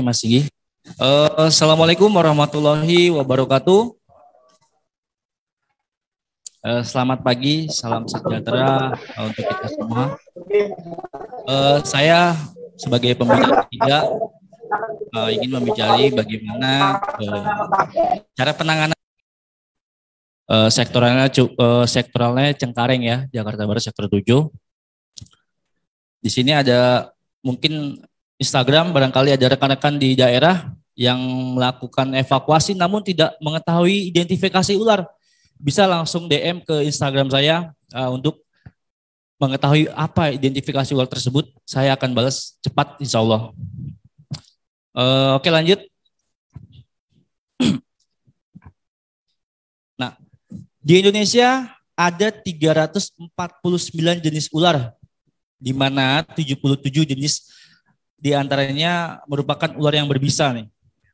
Mas Sigi. Assalamualaikum warahmatullahi wabarakatuh. Selamat pagi, salam sejahtera untuk kita semua. Saya sebagai pembicara ketiga ingin membicarakan bagaimana cara penanganan sektoralnya Cengkareng ya, Jakarta Barat sektor 7. Di sini ada mungkin Instagram, barangkali ada rekan-rekan di daerah yang melakukan evakuasi namun tidak mengetahui identifikasi ular. Bisa langsung DM ke Instagram saya untuk mengetahui apa identifikasi ular tersebut. Saya akan balas cepat insya Allah. Oke, lanjut. Nah, di Indonesia ada 349 jenis ular, di mana 77 jenis diantaranya merupakan ular yang berbisa nih.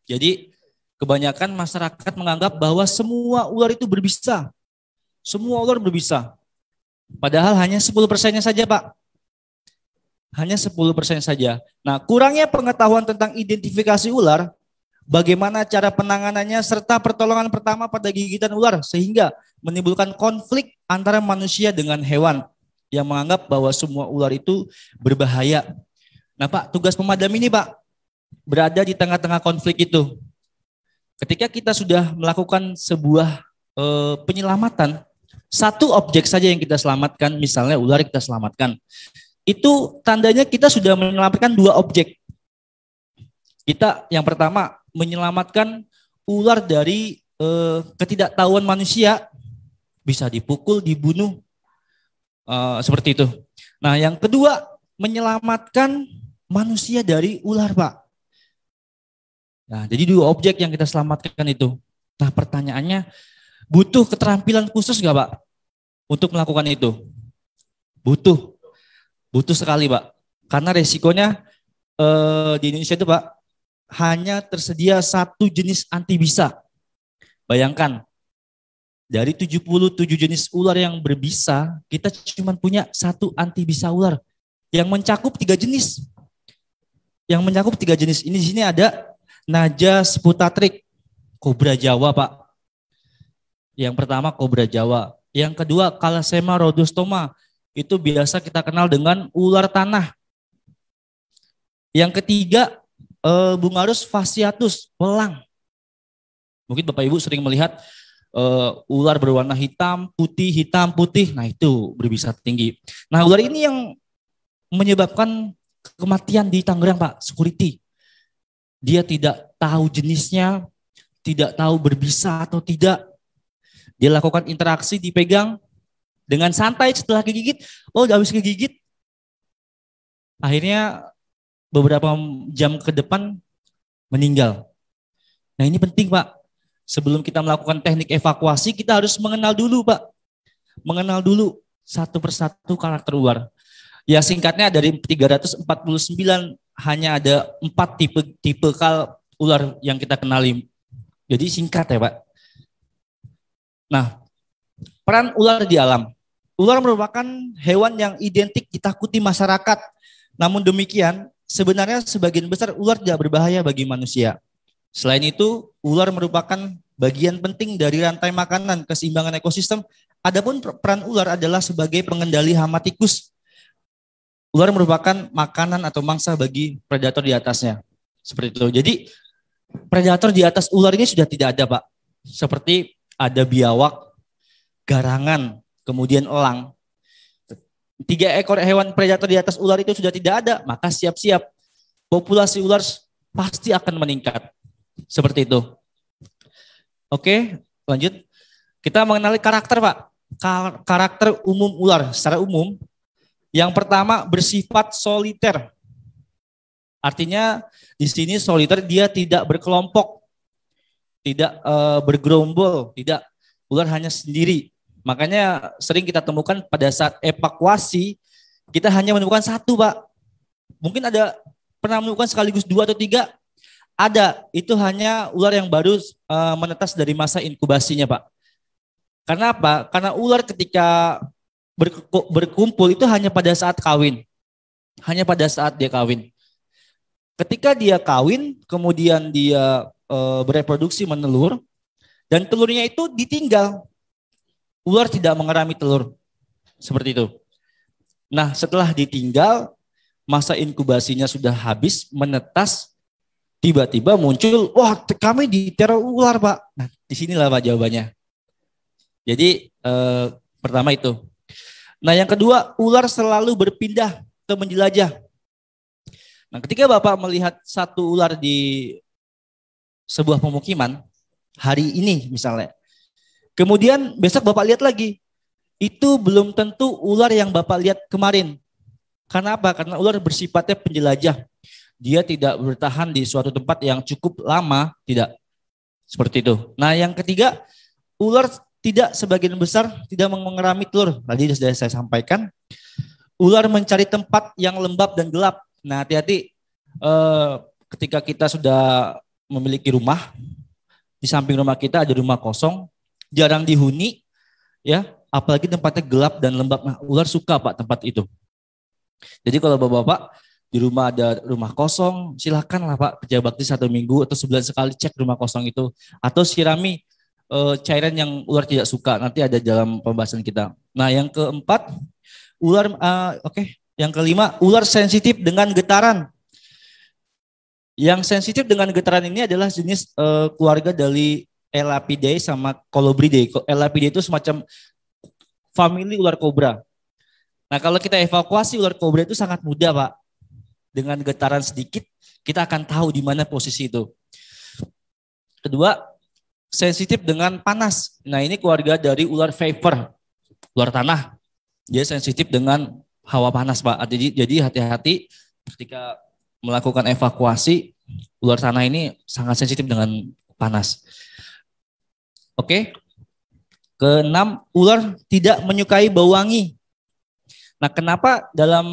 Jadi kebanyakan masyarakat menganggap bahwa semua ular itu berbisa. Semua ular berbisa. Padahal hanya 10%-nya saja, Pak. Hanya 10% saja. Nah, kurangnya pengetahuan tentang identifikasi ular, bagaimana cara penanganannya, serta pertolongan pertama pada gigitan ular, sehingga menimbulkan konflik antara manusia dengan hewan yang menganggap bahwa semua ular itu berbahaya. Nah, Pak, tugas pemadam ini, Pak, berada di tengah-tengah konflik itu. Ketika kita sudah melakukan sebuah penyelamatan, satu objek saja yang kita selamatkan, misalnya ular kita selamatkan, itu tandanya kita sudah menyelamatkan dua objek. Kita yang pertama menyelamatkan ular dari ketidaktahuan manusia, bisa dipukul, dibunuh, seperti itu. Nah, yang kedua menyelamatkan manusia dari ular, Pak. Nah, jadi dua objek yang kita selamatkan itu. Nah, pertanyaannya, butuh keterampilan khusus nggak, Pak, untuk melakukan itu? Butuh sekali, Pak. Karena resikonya di Indonesia itu, Pak, hanya tersedia satu jenis antibisa. Bayangkan, dari 77 jenis ular yang berbisa, kita cuma punya satu antibisa ular yang mencakup 3 jenis. Yang mencakup 3 jenis ini di sini ada Naja Sputatrik, kobra Jawa, Pak. Yang pertama kobra Jawa. Yang kedua Calasema rhodostoma, itu biasa kita kenal dengan ular tanah. Yang ketiga Bungarus fasciatus, belang. Mungkin Bapak Ibu sering melihat ular berwarna hitam, putih. Nah, itu berbisa tinggi. Nah, ular ini yang menyebabkan kematian di Tangerang, Pak, security. Dia tidak tahu jenisnya, tidak tahu berbisa atau tidak. Dia lakukan interaksi, dipegang dengan santai, setelah kegigit, udah habis kegigit. Akhirnya beberapa jam ke depan meninggal. Nah, ini penting, Pak. Sebelum kita melakukan teknik evakuasi, kita harus mengenal dulu, Pak. Mengenal dulu satu persatu karakter ular. Ya, singkatnya dari 349 hanya ada 4 tipe ular yang kita kenali. Jadi singkat ya, Pak. Nah, peran ular di alam. Ular merupakan hewan yang identik ditakuti masyarakat. Namun demikian, sebenarnya sebagian besar ular tidak berbahaya bagi manusia. Selain itu, ular merupakan bagian penting dari rantai makanan keseimbangan ekosistem. Adapun peran ular adalah sebagai pengendali hama tikus. Ular merupakan makanan atau mangsa bagi predator di atasnya. Seperti itu. Jadi predator di atas ular ini sudah tidak ada, Pak. Seperti ada biawak, garangan, kemudian elang. 3 ekor hewan predator di atas ular itu sudah tidak ada, maka siap-siap populasi ular pasti akan meningkat. Seperti itu. Oke, lanjut. Kita mengenali karakter, Pak. Karakter umum ular secara umum. Yang pertama bersifat soliter. Artinya di sini soliter dia tidak berkelompok, tidak bergerombol, tidak, ular hanya sendiri. Makanya sering kita temukan pada saat evakuasi kita hanya menemukan satu, Pak. Mungkin ada pernah menemukan sekaligus 2 atau 3. Ada, itu hanya ular yang baru menetas dari masa inkubasinya, Pak. Karena apa? Karena ular ketika berkumpul itu hanya pada saat kawin. Hanya pada saat dia kawin. Ketika dia kawin, kemudian dia bereproduksi menelur, dan telurnya itu ditinggal. Ular tidak mengerami telur. Seperti itu. Nah, setelah ditinggal, masa inkubasinya sudah habis, menetas, tiba-tiba muncul, wah kami diteror ular Pak. Nah, disinilah Pak jawabannya. Jadi pertama itu. Nah yang kedua, ular selalu berpindah ke menjelajah. Nah ketika Bapak melihat satu ular di sebuah pemukiman, hari ini misalnya, kemudian besok Bapak lihat lagi, itu belum tentu ular yang Bapak lihat kemarin. Karena apa? Karena ular bersifatnya penjelajah. Dia tidak bertahan di suatu tempat yang cukup lama, tidak. Seperti itu. Nah yang ketiga, ular tidak sebagian besar tidak mengerami telur. Tadi sudah saya sampaikan. Ular mencari tempat yang lembab dan gelap. Nah hati-hati ketika kita sudah memiliki rumah, di samping rumah kita ada rumah kosong, jarang dihuni, ya, apalagi tempatnya gelap dan lembab. Nah, ular suka Pak tempat itu. Jadi kalau bapak-bapak di rumah ada rumah kosong, silakanlah Pak kerja bakti 1 minggu atau sebulan sekali cek rumah kosong itu, atau sirami cairan yang ular tidak suka. Nanti ada dalam pembahasan kita. Nah yang keempat, ular yang kelima, ular sensitif dengan getaran. Yang sensitif dengan getaran ini adalah jenis keluarga dari Elapidae sama Colubridae. Elapidae itu semacam famili ular kobra. Nah kalau kita evakuasi ular kobra itu sangat mudah Pak. Dengan getaran sedikit kita akan tahu di mana posisi itu. Kedua, sensitif dengan panas. Nah ini keluarga dari ular viper, ular tanah. Dia sensitif dengan hawa panas Pak. Jadi hati-hati ketika melakukan evakuasi, ular tanah ini sangat sensitif dengan panas. Oke. Keenam, ular tidak menyukai bau wangi. Nah kenapa dalam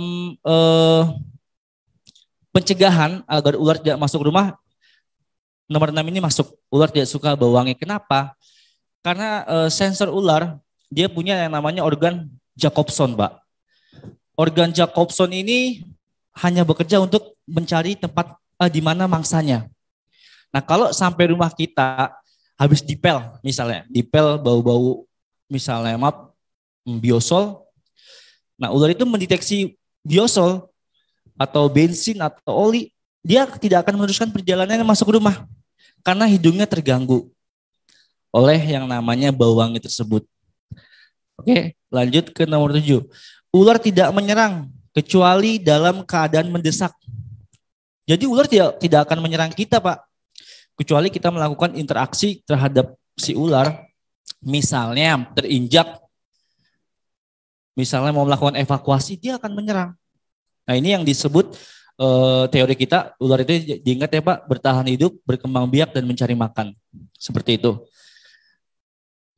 pencegahan agar ular tidak masuk rumah, nomor 6 ini masuk, ular tidak suka bau wangi. Kenapa? Karena sensor ular, dia punya yang namanya organ Jacobson, Pak. Organ Jacobson ini hanya bekerja untuk mencari tempat di mana mangsanya. Nah kalau sampai rumah kita habis dipel, misalnya, dipel bau-bau misalnya biosol, nah ular itu mendeteksi biosol, atau bensin atau oli, dia tidak akan meneruskan perjalanannya masuk rumah karena hidungnya terganggu oleh yang namanya bau wangi tersebut. Oke, lanjut ke nomor 7. Ular tidak menyerang kecuali dalam keadaan mendesak. Jadi ular tidak akan menyerang kita Pak, kecuali kita melakukan interaksi terhadap si ular, misalnya terinjak, misalnya mau melakukan evakuasi, dia akan menyerang. Nah ini yang disebut teori kita, ular itu diingat ya Pak, bertahan hidup, berkembang biak, dan mencari makan. Seperti itu.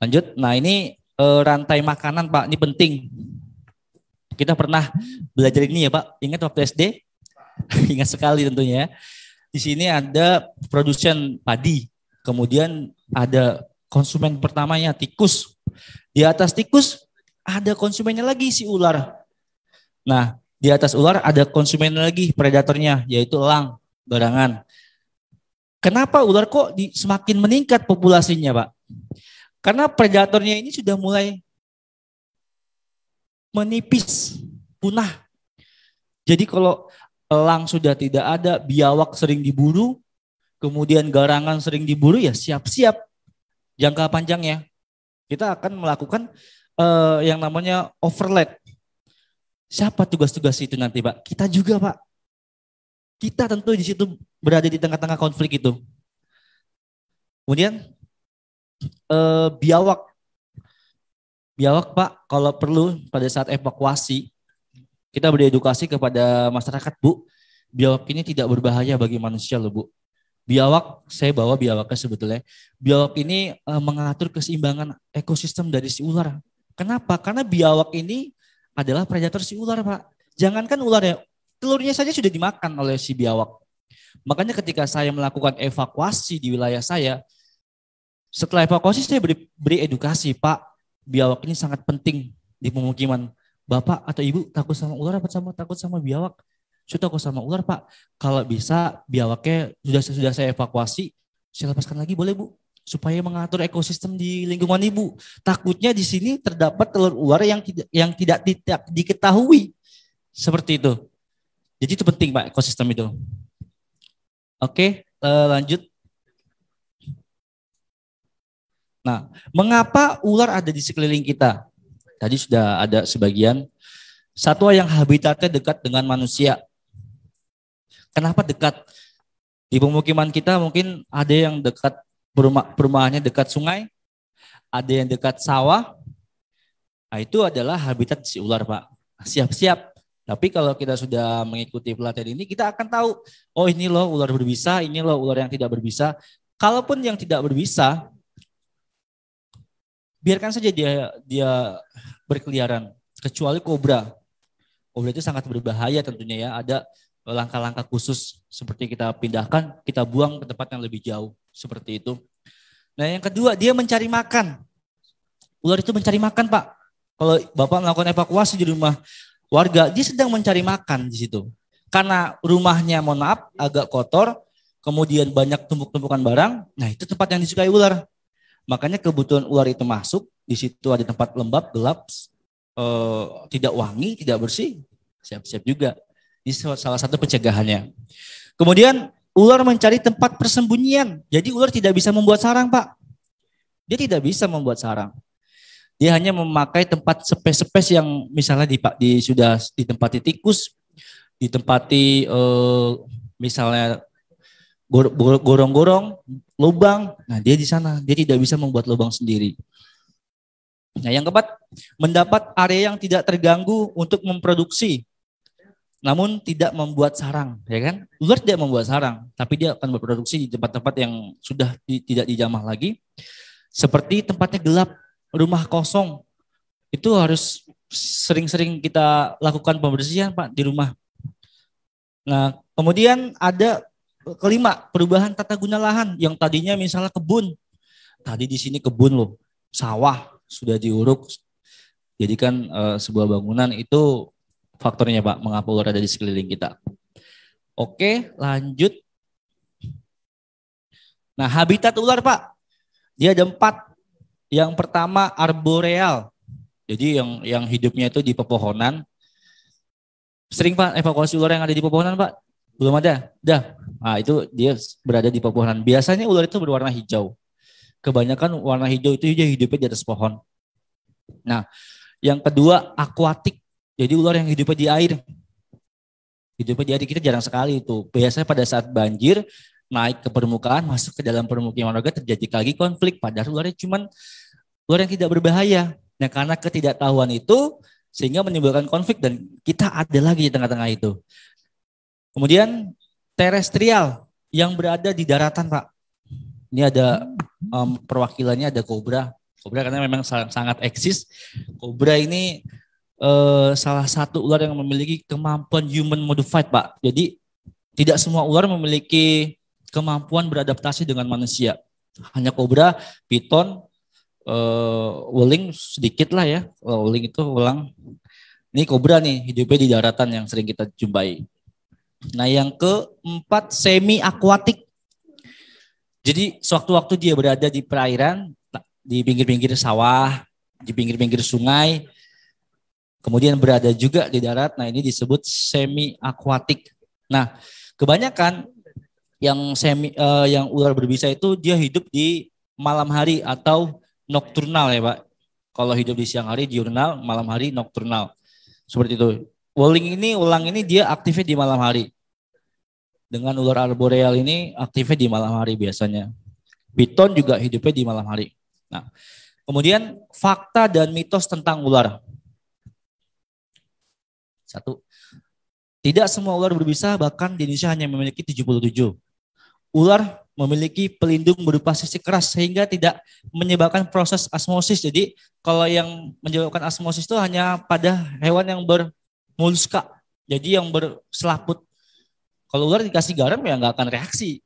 Lanjut, nah ini rantai makanan Pak, ini penting. Kita pernah belajar ini ya Pak, ingat waktu SD? Ingat sekali tentunya. Di sini ada produsen padi, kemudian ada konsumen pertamanya tikus. Di atas tikus ada konsumennya lagi si ular. Nah, di atas ular ada konsumen lagi, predatornya, yaitu elang, barangan. Kenapa ular kok semakin meningkat populasinya Pak? Karena predatornya ini sudah mulai menipis, punah. Jadi kalau elang sudah tidak ada, biawak sering diburu, kemudian garangan sering diburu, ya siap-siap jangka panjangnya. Kita akan melakukan yang namanya overlap. Siapa tugas-tugas itu nanti Pak? Kita juga Pak. Kita tentu di situ berada di tengah-tengah konflik itu. Kemudian biawak. Biawak Pak, kalau perlu pada saat evakuasi, kita beredukasi kepada masyarakat Bu. Biawak ini tidak berbahaya bagi manusia loh Bu. Biawak, saya bawa biawaknya sebetulnya. Biawak ini mengatur keseimbangan ekosistem dari si ular. Kenapa? Karena biawak ini adalah predator si ular Pak. Jangankan ularnya, telurnya saja sudah dimakan oleh si biawak. Makanya ketika saya melakukan evakuasi di wilayah saya, setelah evakuasi saya beri edukasi, Pak, biawak ini sangat penting di pemukiman. Bapak atau Ibu takut sama ular apa takut sama biawak? Saya takut sama ular Pak. Kalau bisa biawaknya sudah saya evakuasi, saya lepaskan lagi boleh Bu? Supaya mengatur ekosistem di lingkungan Ibu. Takutnya di sini terdapat telur ular yang tidak diketahui. Seperti itu. Jadi itu penting Pak, ekosistem itu. Oke, lanjut. Nah, mengapa ular ada di sekeliling kita? Tadi sudah ada sebagian. Satwa yang habitatnya dekat dengan manusia. Kenapa dekat? Di pemukiman kita mungkin ada yang dekat perumahannya dekat sungai, ada yang dekat sawah. Nah, itu adalah habitat si ular, Pak. Siap-siap. Tapi kalau kita sudah mengikuti pelatihan ini, kita akan tahu, oh ini loh ular berbisa, ini loh ular yang tidak berbisa. Kalaupun yang tidak berbisa, biarkan saja dia berkeliaran, kecuali kobra. Kobra itu sangat berbahaya tentunya ya. Ada langkah-langkah khusus seperti kita pindahkan, kita buang ke tempat yang lebih jauh. Seperti itu. Nah yang kedua, dia mencari makan. Ular itu mencari makan Pak. Kalau Bapak melakukan evakuasi di rumah warga, dia sedang mencari makan di situ. Karena rumahnya mohon maaf agak kotor, kemudian banyak tumpuk-tumpukan barang, nah itu tempat yang disukai ular. Makanya kebutuhan ular itu masuk, di situ ada tempat lembab, gelap, tidak wangi, tidak bersih, siap-siap juga. Ini salah satu pencegahannya. Kemudian ular mencari tempat persembunyian. Jadi ular tidak bisa membuat sarang, Pak. Dia tidak bisa membuat sarang. Dia hanya memakai tempat spes-spes yang misalnya sudah ditempati tikus, ditempati misalnya gorong-gorong, lubang. Nah, dia di sana. Dia tidak bisa membuat lubang sendiri. Nah, yang keempat, mendapat area yang tidak terganggu untuk memproduksi, namun tidak membuat sarang, ya kan? Ular tidak membuat sarang, tapi dia akan berproduksi di tempat-tempat yang sudah tidak dijamah lagi. Seperti tempatnya gelap, rumah kosong, itu harus sering-sering kita lakukan pembersihan Pak di rumah. Nah, kemudian ada kelima, perubahan tata guna lahan yang tadinya misalnya kebun. Tadi di sini kebun loh, sawah sudah diuruk, jadikan sebuah bangunan. Itu faktornya Pak, mengapa ular ada di sekeliling kita. Oke, lanjut. Nah, habitat ular Pak, dia ada 4. Yang pertama arboreal, jadi yang hidupnya itu di pepohonan. Sering Pak evakuasi ular yang ada di pepohonan Pak? Belum ada? Dah. Nah itu dia berada di pepohonan. Biasanya ular itu berwarna hijau. Kebanyakan warna hijau itu dia hidupnya di atas pohon. Nah yang kedua akuatik. Jadi ular yang hidupnya di air. Hidupnya di air kita jarang sekali itu. Biasanya pada saat banjir naik ke permukaan, masuk ke dalam permukiman warga, terjadi lagi konflik. Padahal ularnya cuma ular yang tidak berbahaya. Nah karena ketidaktahuan itu sehingga menimbulkan konflik dan kita ada lagi di tengah-tengah itu. Kemudian terestrial yang berada di daratan Pak. Ini ada perwakilannya ada kobra. Kobra karena memang sangat eksis. Kobra ini salah satu ular yang memiliki kemampuan human modified Pak. Jadi tidak semua ular memiliki kemampuan beradaptasi dengan manusia. Hanya kobra, piton, weling sedikit lah ya. Weling itu ulang. Ini kobra nih hidupnya di daratan yang sering kita jumpai. Nah yang keempat semi akuatik. Jadi sewaktu-waktu dia berada di perairan, di pinggir-pinggir sawah, di pinggir-pinggir sungai, kemudian berada juga di darat. Nah ini disebut semi akuatik. Nah kebanyakan yang ular berbisa itu dia hidup di malam hari atau nokturnal ya Pak. Kalau hidup di siang hari diurnal, malam hari nokturnal. Seperti itu. Ulang ini dia aktifnya di malam hari. Dengan ular arboreal ini aktifnya di malam hari biasanya. Piton juga hidupnya di malam hari. Nah, kemudian fakta dan mitos tentang ular. 1. Tidak semua ular berbisa, bahkan di Indonesia hanya memiliki 77. Ular memiliki pelindung berupa sisik keras sehingga tidak menyebabkan proses osmosis. Jadi kalau yang menyebabkan osmosis itu hanya pada hewan yang bermoluska. Jadi yang berselaput. Kalau ular dikasih garam ya nggak akan reaksi.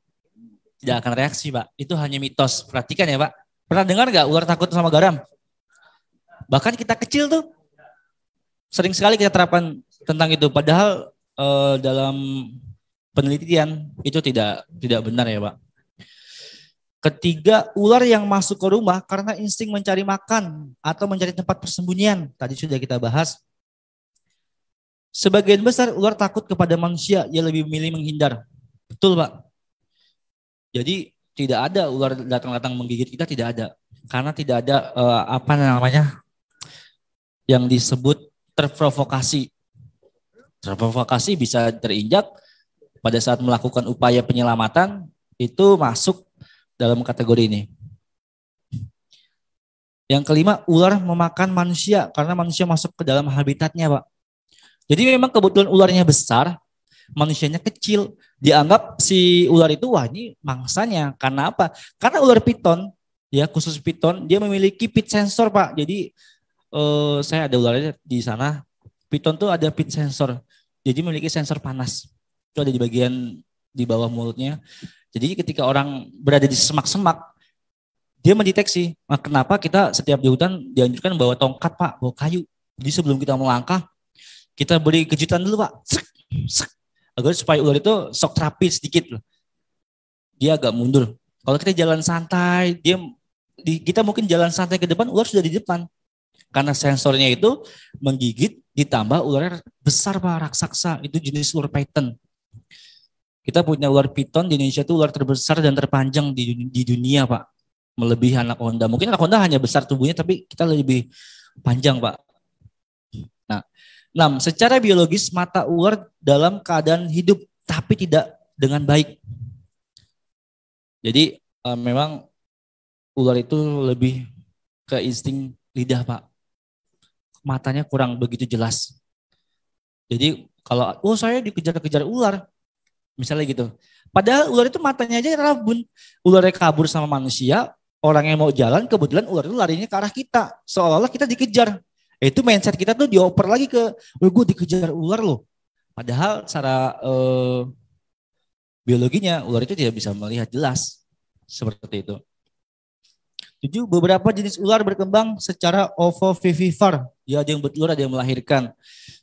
Tidak akan reaksi Pak. Itu hanya mitos. Perhatikan ya Pak. Pernah dengar nggak ular takut sama garam? Bahkan kita kecil tuh sering sekali kita terapkan tentang itu. Padahal dalam penelitian itu tidak benar ya Pak. Ketiga, ular yang masuk ke rumah karena insting mencari makan atau mencari tempat persembunyian. Tadi sudah kita bahas. Sebagian besar ular takut kepada manusia, ia lebih memilih menghindar. Betul Pak. Jadi tidak ada ular datang-datang menggigit kita, tidak ada. Karena tidak ada yang disebut terprovokasi. Terprovokasi bisa terinjak pada saat melakukan upaya penyelamatan, itu masuk dalam kategori ini. Yang kelima, ular memakan manusia karena manusia masuk ke dalam habitatnya, Pak. Jadi memang kebetulan ularnya besar, manusianya kecil. Dianggap si ular itu, wah ini mangsanya. Karena apa? Karena ular piton, ya khusus piton, dia memiliki pit sensor, Pak. Jadi saya ada ularnya di sana. Piton tuh ada pit sensor. Jadi memiliki sensor panas. Itu ada di bagian di bawah mulutnya. Jadi ketika orang berada di semak-semak, dia mendeteksi. Nah, kenapa kita setiap di hutan dianjurkan bawa tongkat Pak, bawa kayu. Jadi sebelum kita melangkah, kita beri kejutan dulu Pak. Agar supaya ular itu shock terapi sedikit loh. Dia agak mundur. Kalau kita jalan santai, kita mungkin jalan santai ke depan, ular sudah di depan. Karena sensornya itu menggigit, ditambah ularnya besar Pak, raksasa. Itu jenis ular python. Kita punya ular piton di Indonesia itu ular terbesar dan terpanjang di dunia Pak. Melebihi anaconda. Mungkin anaconda hanya besar tubuhnya tapi kita lebih panjang Pak. Nah, 6. Secara biologis mata ular dalam keadaan hidup tapi tidak dengan baik. Jadi memang ular itu lebih ke insting lidah Pak. Matanya kurang begitu jelas. Jadi kalau saya dikejar-kejar ular, misalnya gitu. Padahal ular itu matanya aja rabun. Ularnya kabur sama manusia, orang yang mau jalan kebetulan ular itu larinya ke arah kita. Seolah-olah kita dikejar. Itu mindset kita tuh dioper lagi ke, gue dikejar ular loh. Padahal secara biologinya ular itu tidak bisa melihat jelas. Seperti itu. 7. Beberapa jenis ular berkembang secara ovovivipar. Ya, ada yang bertelur, ada yang melahirkan.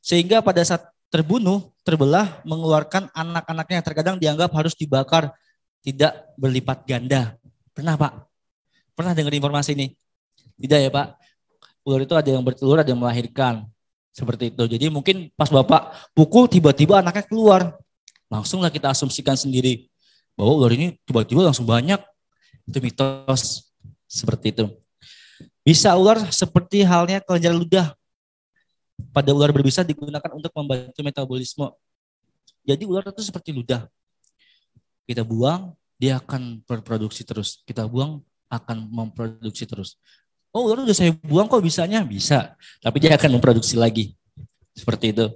Sehingga pada saat terbelah, mengeluarkan anak-anaknya. Terkadang dianggap harus dibakar, tidak berlipat ganda. Pernah Pak? Pernah dengar informasi ini? Tidak ya Pak? Ular itu ada yang bertelur, ada yang melahirkan. Seperti itu. Jadi mungkin pas Bapak pukul, tiba-tiba anaknya keluar. Langsunglah kita asumsikan sendiri. Bahwa ular ini tiba-tiba langsung banyak. Itu mitos. Seperti itu. Bisa ular seperti halnya kelenjar ludah. Pada ular berbisa digunakan untuk membantu metabolisme. Jadi ular itu seperti ludah. Kita buang, dia akan berproduksi terus. Kita buang, akan memproduksi terus. Oh, ular udah saya buang kok bisanya? Bisa. Tapi dia akan memproduksi lagi. Seperti itu.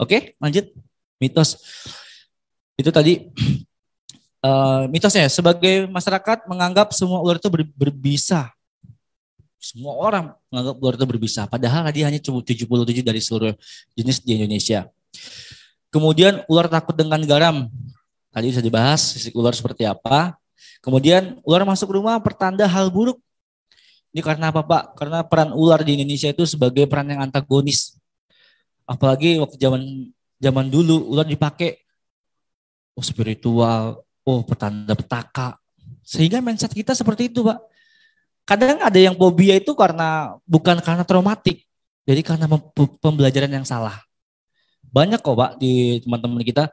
Oke, lanjut. Mitos. Itu tadi mitosnya. Sebagai masyarakat menganggap semua ular itu berbisa. Semua orang menganggap ular itu berbisa. Padahal dia hanya 77 dari seluruh jenis di Indonesia. Kemudian ular takut dengan garam. Tadi bisa dibahas sisi ular seperti apa. Kemudian ular masuk rumah pertanda hal buruk. Ini karena apa Pak? Karena peran ular di Indonesia itu sebagai peran yang antagonis. Apalagi waktu zaman dulu ular dipakai spiritual, pertanda petaka. Sehingga mindset kita seperti itu Pak. Kadang ada yang fobia itu bukan karena traumatik, jadi karena pembelajaran yang salah. Banyak kok Pak di teman-teman kita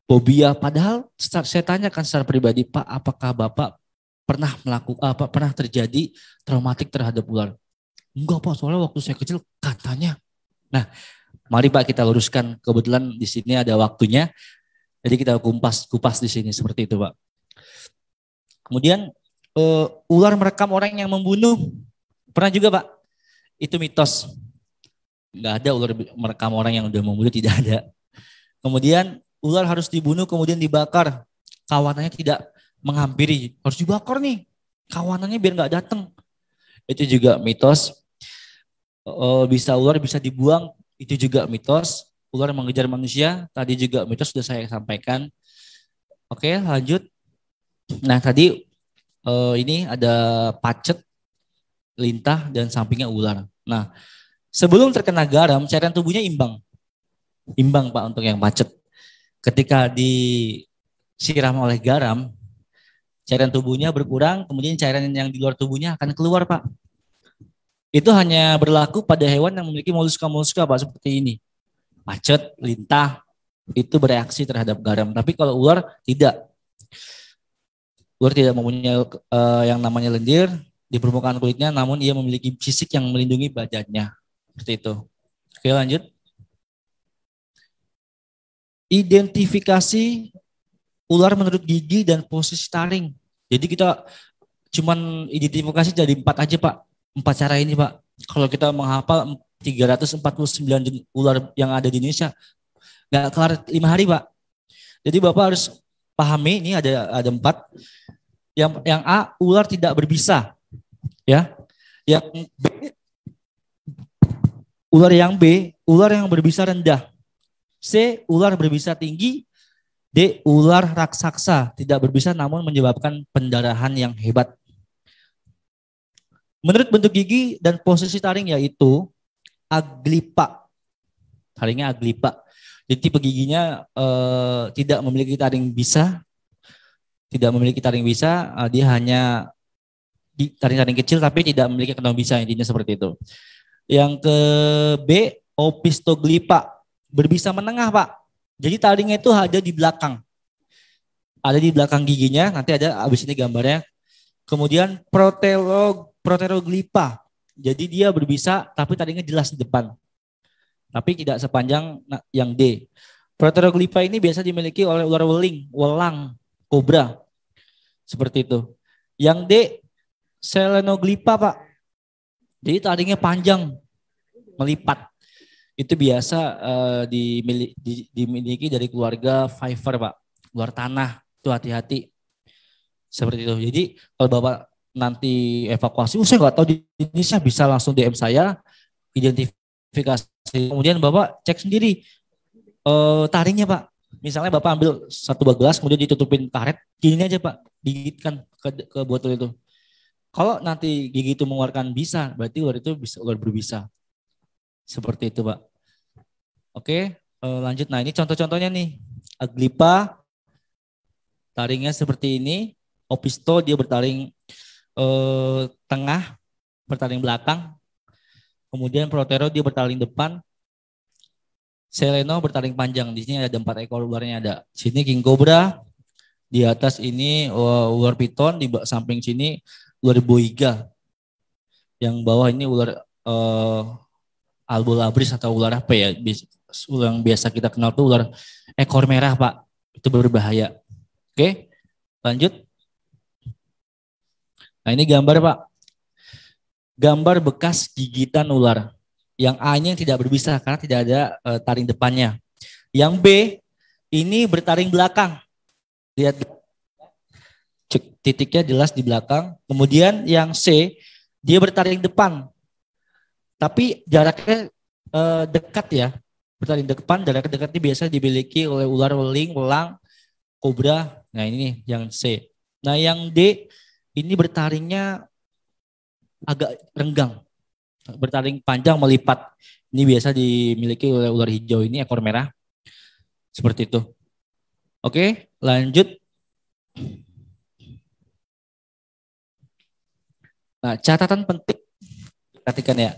fobia, padahal saya tanyakan secara pribadi, Pak, apakah Bapak pernah terjadi traumatik terhadap ular? Enggak Pak, soalnya waktu saya kecil katanya. Nah, mari Pak kita luruskan, kebetulan di sini ada waktunya, jadi kita kupas di sini seperti itu Pak. Kemudian ular merekam orang yang membunuh. Pernah juga Pak? Itu mitos. Enggak ada ular merekam orang yang udah membunuh, tidak ada. Kemudian ular harus dibunuh kemudian dibakar. Kawanannya tidak menghampiri. Harus dibakar nih. Kawanannya biar enggak datang. Itu juga mitos. Ular bisa dibuang. Itu juga mitos. Ular mengejar manusia. Tadi juga mitos sudah saya sampaikan. Oke, lanjut. Nah, tadi ini ada pacet, lintah, dan sampingnya ular. Nah, sebelum terkena garam, cairan tubuhnya imbang. imbang Pak untuk yang macet. Ketika disiram oleh garam, cairan tubuhnya berkurang, kemudian cairan yang di luar tubuhnya akan keluar Pak. Itu hanya berlaku pada hewan yang memiliki moluska-moluska Pak, seperti ini. Macet, lintah, itu bereaksi terhadap garam. Tapi kalau ular tidak. Ular tidak mempunyai yang namanya lendir di permukaan kulitnya, namun ia memiliki sisik yang melindungi badannya. Seperti itu. Oke, lanjut. Identifikasi ular menurut gigi dan posisi taring. Jadi kita cuman identifikasi dari 4 aja Pak. 4 cara ini Pak. Kalau kita menghafal 349 ular yang ada di Indonesia, nggak kelar 5 hari Pak. Jadi Bapak harus pahami ini ada 4. Yang A, ular tidak berbisa. Ya. Yang B, ular yang B, ular yang berbisa rendah. C, ular berbisa tinggi. D, ular raksasa, tidak berbisa namun menyebabkan pendarahan yang hebat. Menurut bentuk gigi dan posisi taring yaitu Aglipa. Taringnya Aglipa. Jadi tipe giginya tidak memiliki taring bisa. Tidak memiliki taring bisa, dia hanya taring-taring kecil tapi tidak memiliki kantong bisa, intinya seperti itu. Yang ke B, Opisthoglypha. Berbisa menengah Pak. Jadi taringnya itu ada di belakang. Ada di belakang giginya, nanti ada abis ini gambarnya. Kemudian Proteroglypha. Jadi dia berbisa tapi taringnya jelas di depan. Tapi tidak sepanjang yang D. Proteroglypha ini biasa dimiliki oleh ular weling, welang, kobra. Seperti itu. Yang D, Selenoglypha Pak. Jadi taringnya panjang, melipat. Itu biasa dimiliki dari keluarga Viper Pak. Ular tanah, itu hati-hati. Seperti itu. Jadi kalau Bapak nanti evakuasi, saya nggak tahu di Indonesia, bisa langsung DM saya, identifikasi. Kemudian Bapak cek sendiri taringnya Pak. Misalnya Bapak ambil 1 gelas, kemudian ditutupin karet, gini aja Pak, digigitkan ke botol itu. Kalau nanti gigi itu mengeluarkan bisa, berarti ular itu bisa ular berbisa. Seperti itu Pak. Oke, lanjut. Nah ini contoh-contohnya nih. Aglipa, taringnya seperti ini. Opisto dia bertaring tengah, bertaring belakang. Kemudian Protero dia bertaring depan. Seleno bertaring panjang. Di sini ada 4 ekor ularnya ada. Sini king cobra. Di atas ini ular piton. Di samping sini ular boiga. Yang bawah ini ular albolabris atau ular apa ya? Yang biasa kita kenal tuh ular ekor merah Pak. Itu berbahaya. Oke, lanjut. Nah ini gambar Pak. Gambar bekas gigitan ular. Yang A-nya tidak berbisa karena tidak ada taring depannya. Yang B ini bertaring belakang. Lihat titiknya jelas di belakang. Kemudian yang C dia bertaring depan. Tapi jaraknya dekat ya. Bertaring depan, jarak dekatnya biasa dimiliki oleh ular weling, welang, kobra. Nah ini yang C. Nah yang D ini bertaringnya agak renggang. Bertaring panjang melipat. Ini biasa dimiliki oleh ular hijau ini, ekor merah. Seperti itu. Oke, lanjut. Nah, catatan penting perhatikan ya.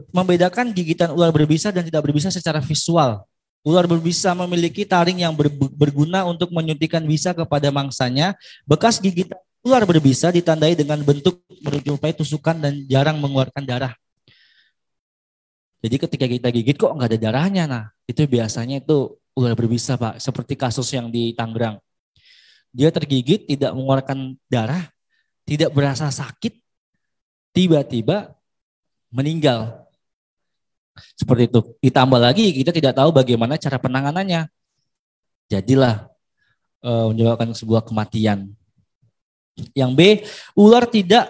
Membedakan gigitan ular berbisa dan tidak berbisa secara visual. Ular berbisa memiliki taring yang berguna untuk menyuntikkan bisa kepada mangsanya. Bekas gigitan ular berbisa ditandai dengan bentuk menyerupai tusukan dan jarang mengeluarkan darah. Jadi ketika kita gigit kok nggak ada darahnya, nah itu biasanya itu ular berbisa Pak. Seperti kasus yang di Tangerang. Dia tergigit tidak mengeluarkan darah, tidak berasa sakit, tiba-tiba meninggal. Seperti itu. Ditambah lagi kita tidak tahu bagaimana cara penanganannya. Jadilah menyebabkan sebuah kematian. Yang B, ular tidak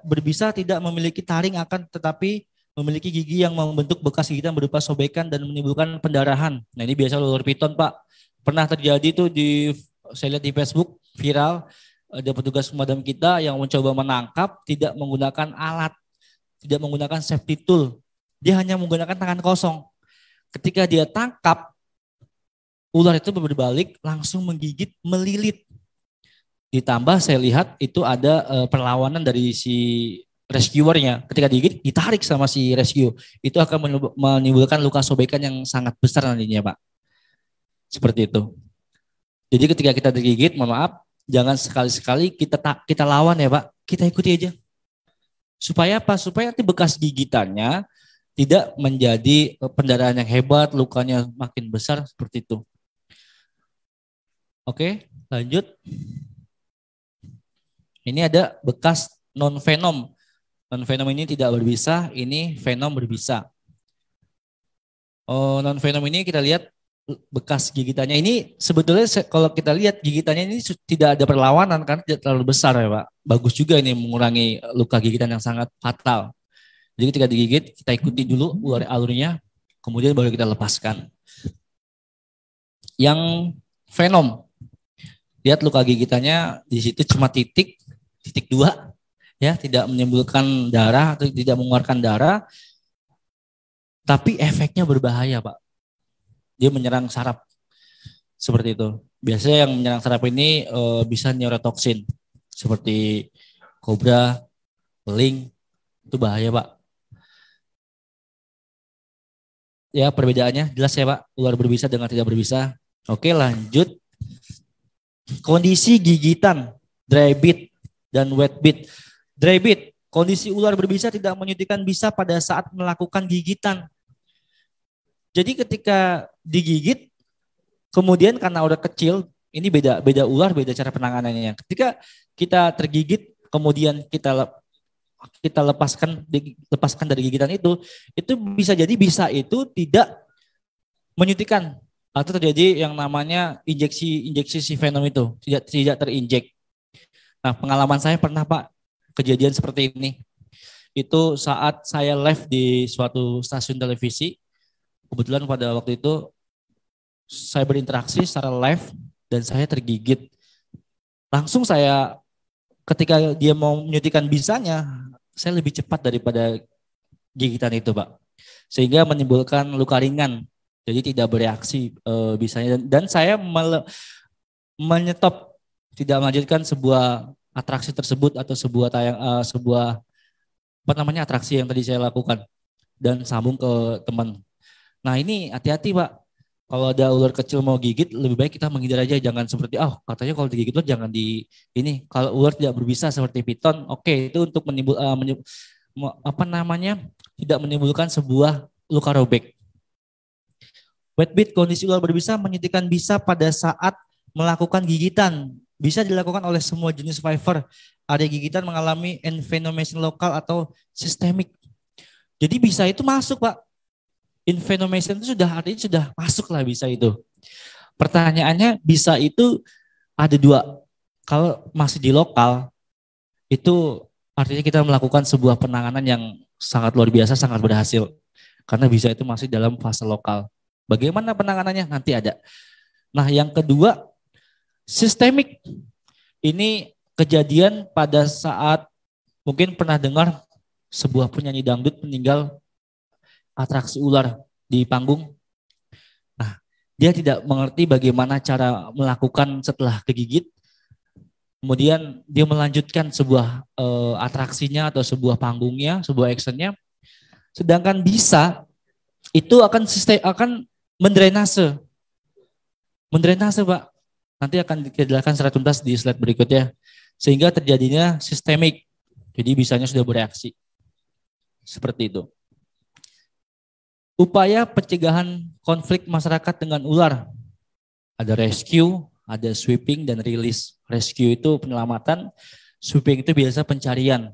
berbisa tidak memiliki taring akan tetapi memiliki gigi yang membentuk bekas gigitan berupa sobekan dan menimbulkan pendarahan. Nah ini biasa ular piton Pak. Pernah terjadi tuh saya lihat di Facebook viral. Ada petugas pemadam kita yang mencoba menangkap tidak menggunakan alat. tidak menggunakan safety tool. Dia hanya menggunakan tangan kosong. Ketika dia tangkap, ular itu berbalik langsung menggigit, melilit. Ditambah saya lihat itu ada perlawanan dari si rescuernya. Ketika digigit, ditarik sama si rescue. Itu akan menimbulkan luka sobekan yang sangat besar nantinya, Pak. Seperti itu. Jadi ketika kita digigit, mohon maaf, jangan sekali-sekali kita lawan ya Pak. Kita ikuti aja. Supaya apa? Supaya nanti bekas gigitannya tidak menjadi pendarahan yang hebat, lukanya makin besar seperti itu. Oke, lanjut. Ini ada bekas non-venom. Non-venom ini tidak berbisa, ini venom berbisa. Non-venom ini kita lihat bekas gigitannya. Ini sebetulnya kalau kita lihat gigitannya ini tidak ada perlawanan kan, tidak terlalu besar ya Pak. Bagus juga ini mengurangi luka gigitan yang sangat fatal. Jadi ketika digigit, kita ikuti dulu alurnya, kemudian baru kita lepaskan. Yang venom, lihat luka gigitannya di situ cuma titik 2, ya, tidak menimbulkan darah atau tidak mengeluarkan darah, tapi efeknya berbahaya Pak. Dia menyerang saraf, seperti itu. Biasanya yang menyerang saraf ini bisa neurotoksin, seperti kobra, beling, itu bahaya Pak. Ya perbedaannya jelas ya Pak, ular berbisa dengan tidak berbisa. Oke lanjut. Kondisi gigitan, dry bite dan wet bite. Dry bite, kondisi ular berbisa tidak menyuntikkan bisa pada saat melakukan gigitan. Jadi ketika digigit, kemudian karena udah kecil, ini beda ular, beda cara penanganannya. Ketika kita tergigit, kemudian kita lepaskan dari gigitan itu bisa jadi bisa itu tidak menyuntikkan atau terjadi yang namanya injeksi si venom itu tidak terinjek. Nah pengalaman saya pernah Pak kejadian seperti ini. Itu saat saya live di suatu stasiun televisi. Kebetulan pada waktu itu saya berinteraksi secara live dan saya tergigit. Langsung saya ketika dia mau menyuntikkan bisanya, saya lebih cepat daripada gigitan itu Pak. Sehingga menimbulkan luka ringan. Jadi tidak bereaksi bisanya. Dan saya menyetop, tidak melanjutkan sebuah atraksi tersebut atau sebuah atraksi yang tadi saya lakukan. Dan sambung ke teman. Nah ini hati-hati Pak. Kalau ada ular kecil mau gigit, lebih baik kita menghindar aja. Jangan seperti, katanya kalau digigit ular jangan di ini. Kalau ular tidak berbisa seperti piton, oke, itu untuk tidak menimbulkan sebuah luka robek. Wet bite, kondisi ular berbisa menyuntikkan bisa pada saat melakukan gigitan. Bisa dilakukan oleh semua jenis survivor. Ada gigitan mengalami envenomation lokal atau sistemik. Jadi bisa itu masuk Pak. Envenomation itu artinya sudah masuk lah bisa itu. Pertanyaannya bisa itu ada 2. Kalau masih di lokal itu artinya kita melakukan sebuah penanganan yang sangat luar biasa, sangat berhasil. Karena bisa itu masih dalam fase lokal. Bagaimana penanganannya? Nanti ada. Nah yang kedua, sistemik. Ini kejadian pada saat mungkin pernah dengar sebuah penyanyi dangdut meninggal atraksi ular di panggung. Nah, dia tidak mengerti bagaimana cara melakukan setelah kegigit. Kemudian dia melanjutkan sebuah atraksinya atau sebuah panggungnya, sebuah actionnya. Sedangkan bisa itu akan mendrainase. Mendrainase Pak. Nanti akan dijelaskan secara tuntas di slide berikutnya. Sehingga terjadinya sistemik. Jadi bisanya sudah bereaksi. Seperti itu. Upaya pencegahan konflik masyarakat dengan ular. Ada rescue, ada sweeping dan release. Rescue itu penyelamatan, sweeping itu biasa pencarian.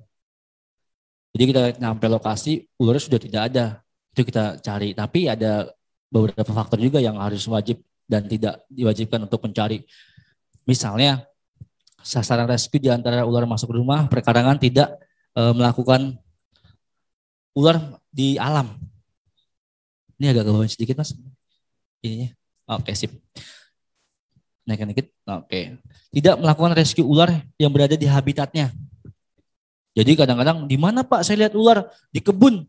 Jadi kita sampai lokasi, ular sudah tidak ada. Itu kita cari, tapi ada beberapa faktor juga yang harus wajib dan tidak diwajibkan untuk mencari. Misalnya, sasaran rescue di antara ular masuk ke rumah, perkarangan tidak melakukan ular di alam. Ini agak kebawahan sedikit Mas. Ininya. Oke, sip. Naikkan dikit. Oke. Tidak melakukan rescue ular yang berada di habitatnya. Jadi kadang-kadang di mana Pak saya lihat ular? Di kebun.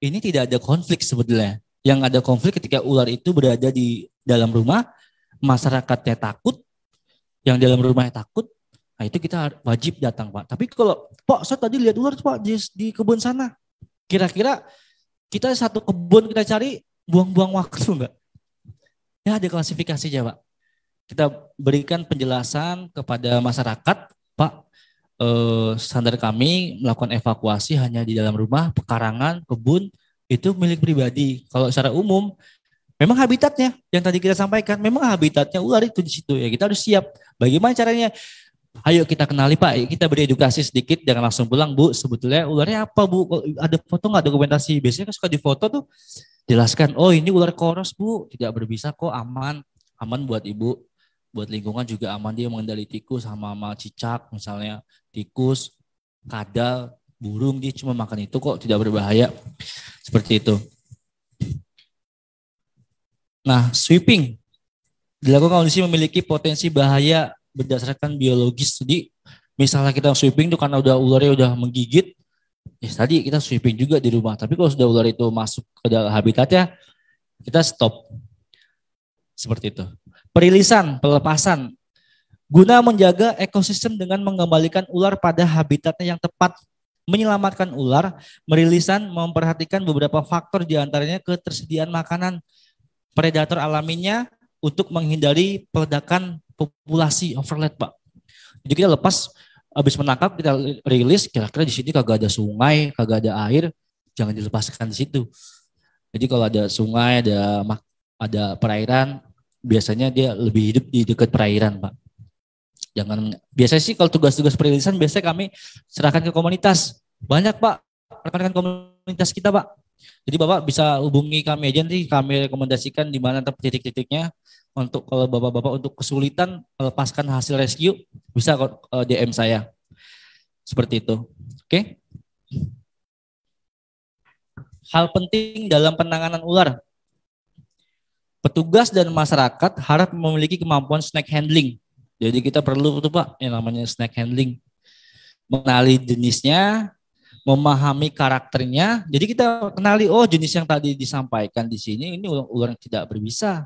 Ini tidak ada konflik sebetulnya. Yang ada konflik ketika ular itu berada di dalam rumah, masyarakatnya takut, yang dalam rumahnya takut, nah itu kita wajib datang Pak. Tapi kalau Pak saya tadi lihat ular Pak di kebun sana, kira-kira kita satu kebun kita cari buang-buang waktu enggak? Ya ada klasifikasinya Pak. Kita berikan penjelasan kepada masyarakat, Pak, standar kami melakukan evakuasi hanya di dalam rumah, pekarangan, kebun, itu milik pribadi. Kalau secara umum, memang habitatnya yang tadi kita sampaikan, memang habitatnya ular itu di situ ya. Kita harus siap. Bagaimana caranya? Ayo kita kenali Pak, kita beri edukasi sedikit, jangan langsung pulang Bu. Sebetulnya ularnya apa Bu? Ada foto nggak dokumentasi? Biasanya kan suka di foto tuh jelaskan, oh ini ular koros Bu, tidak berbisa kok, aman, aman buat Ibu. Buat lingkungan juga aman, dia mengendali tikus sama cicak misalnya, tikus, kadal, burung, dia cuma makan itu kok, tidak berbahaya. Seperti itu. Nah, sweeping dilakukan kondisi memiliki potensi bahaya berdasarkan biologis. Jadi misalnya kita sweeping itu karena ularnya udah menggigit, ya tadi kita sweeping juga di rumah. Tapi kalau sudah ular itu masuk ke dalam habitatnya, kita stop. Seperti itu. Perilisan, pelepasan. Guna menjaga ekosistem dengan mengembalikan ular pada habitatnya yang tepat. Menyelamatkan ular, perilisan memperhatikan beberapa faktor diantaranya ketersediaan makanan, predator alaminya untuk menghindari peledakan populasi overlet Pak. Jadi kita lepas, habis menangkap kita rilis, kira-kira di sini kagak ada sungai, kagak ada air, jangan dilepaskan di situ. Jadi kalau ada sungai, ada perairan, biasanya dia lebih hidup di dekat perairan, Pak. Jangan, biasanya sih kalau tugas-tugas perilisan biasanya kami serahkan ke komunitas. Banyak Pak, rekan-rekan komunitas kita Pak. Jadi Bapak bisa hubungi kami aja nanti, kami rekomendasikan di mana titik-titiknya untuk kalau Bapak-bapak untuk kesulitan melepaskan hasil rescue bisa DM saya. Seperti itu. Oke. Hal penting dalam penanganan ular. Petugas dan masyarakat harap memiliki kemampuan snake handling. Jadi kita perlu tuh Pak yang namanya snake handling. Mengenali jenisnya, memahami karakternya. Jadi kita kenali, oh jenis yang tadi disampaikan di sini ini ular yang tidak berbisa.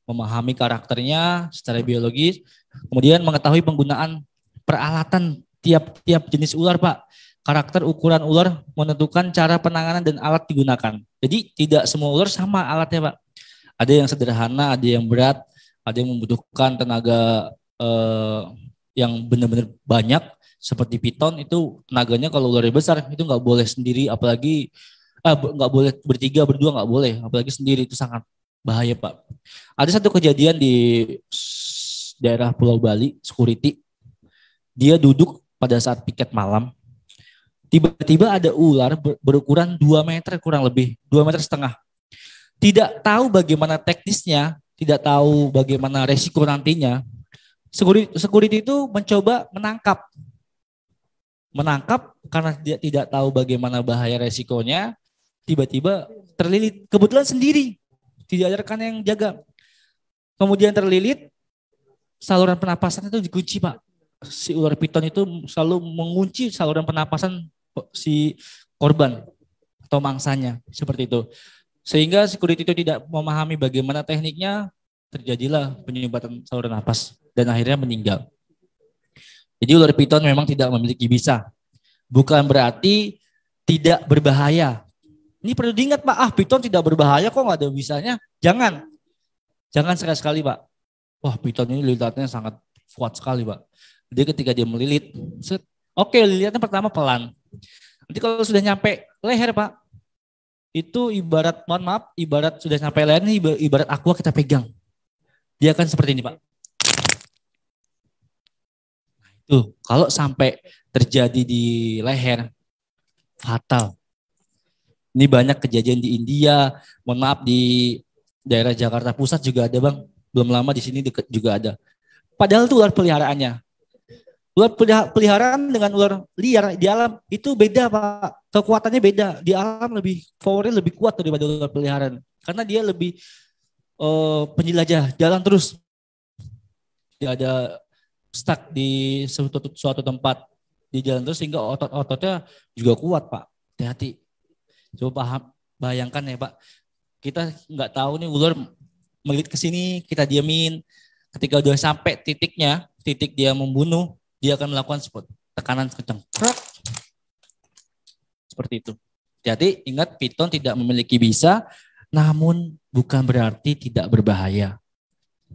Memahami karakternya secara biologis. Kemudian mengetahui penggunaan peralatan tiap jenis ular Pak. Karakter ukuran ular menentukan cara penanganan dan alat digunakan. Jadi tidak semua ular sama alatnya Pak. Ada yang sederhana, ada yang berat, ada yang membutuhkan tenaga yang benar-benar banyak. Seperti piton itu tenaganya kalau ularnya besar itu nggak boleh sendiri, apalagi nggak boleh bertiga berdua nggak boleh, apalagi sendiri itu sangat bahaya Pak. Ada satu kejadian di daerah Pulau Bali, security, dia duduk pada saat piket malam, tiba-tiba ada ular berukuran 2 meter kurang lebih, 2,5 meter. Tidak tahu bagaimana teknisnya, tidak tahu bagaimana resiko nantinya. Security itu mencoba menangkap karena dia tidak tahu bagaimana bahaya resikonya, tiba-tiba terlilit, kebetulan sendiri, tidak ada rekan yang jaga. Kemudian terlilit, saluran pernapasan itu dikunci Pak. Si ular piton itu selalu mengunci saluran pernapasan si korban atau mangsanya, seperti itu. Sehingga security itu tidak memahami bagaimana tekniknya, terjadilah penyumbatan saluran napas dan akhirnya meninggal. Jadi ular piton memang tidak memiliki bisa. Bukan berarti tidak berbahaya. Ini perlu diingat Pak, piton tidak berbahaya kok nggak ada bisanya. Jangan sekali-sekali Pak. Wah piton ini lilitannya sangat kuat sekali Pak. Jadi ketika dia melilit, oke lilitannya pertama pelan. Nanti kalau sudah nyampe leher Pak, itu ibarat, mohon maaf, ibarat sudah sampai leher ini ibarat aqua kita pegang. Dia akan seperti ini Pak. Tuh, kalau sampai terjadi di leher, fatal. Ini banyak kejadian di India, mohon maaf di daerah Jakarta Pusat juga ada Bang. Belum lama di sini dekat juga ada. Padahal itu ular peliharaannya. Ular peliharaan dengan ular liar di alam itu beda Pak. Kekuatannya beda. Di alam powernya lebih kuat daripada ular peliharaan. Karena dia lebih penjelajah, jalan terus. Dia ada stuck di suatu tempat. di jalan terus sehingga otot-ototnya juga kuat Pak. Hati-hati. Coba bayangkan ya Pak, kita nggak tahu nih ular melihat ke sini, kita diamin. Ketika udah sampai titiknya, titik dia membunuh, dia akan melakukan tekanan kencang. Seperti itu. Jadi ingat, piton tidak memiliki bisa, namun bukan berarti tidak berbahaya.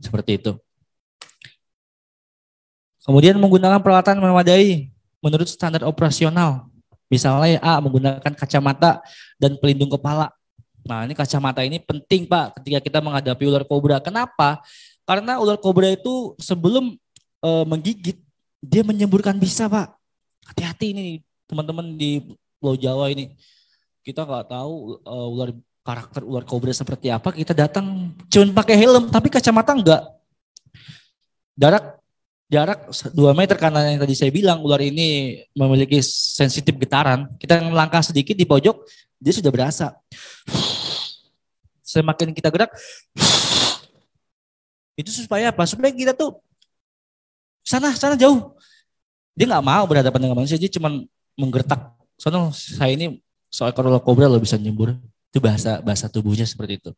Seperti itu. Kemudian menggunakan peralatan memadai menurut standar operasional. Misalnya A, menggunakan kacamata dan pelindung kepala. Nah, ini kacamata ini penting Pak ketika kita menghadapi ular kobra. Kenapa? Karena ular kobra itu sebelum menggigit, dia menyemburkan bisa Pak. Hati-hati ini teman-teman di Pulau Jawa ini. Kita nggak tahu karakter ular kobra seperti apa. Kita datang cuma pakai helm, tapi kacamata enggak. Jarak 2 meter karena yang tadi saya bilang ular ini memiliki sensitif getaran. Kita melangkah sedikit di pojok, dia sudah berasa. Semakin kita gerak, itu supaya apa? Supaya kita tuh sana jauh. Dia nggak mau berhadapan dengan manusia, dia cuma menggertak. Soalnya saya ini seekor ular kobra lo bisa nyembur. Itu bahasa tubuhnya seperti itu.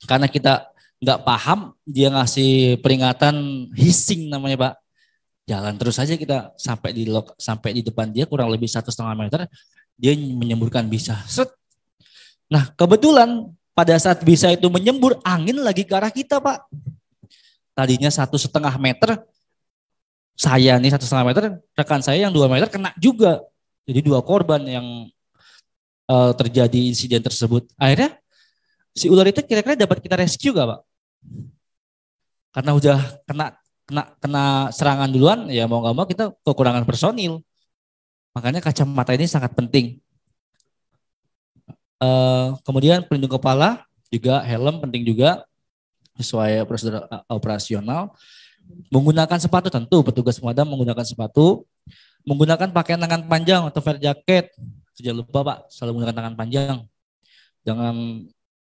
Karena kita nggak paham, dia ngasih peringatan hissing namanya Pak. Jalan terus saja kita sampai di depan dia kurang lebih 1,5 meter, dia menyemburkan bisa. Set. Nah kebetulan pada saat bisa itu menyembur, angin lagi ke arah kita Pak. Tadinya 1,5 meter, saya nih 1,5 meter, rekan saya yang 2 meter kena juga. Jadi 2 korban yang terjadi insiden tersebut. Akhirnya si ular itu kira-kira dapat kita rescue gak Pak? Karena udah kena serangan duluan, ya mau gak mau kita kekurangan personil. Makanya kacamata ini sangat penting. Kemudian pelindung kepala juga, helm penting juga sesuai prosedur operasional. Menggunakan sepatu, tentu petugas pemadam menggunakan sepatu. Menggunakan pakaian tangan panjang atau fur jacket. Jangan lupa Pak, selalu menggunakan tangan panjang. Jangan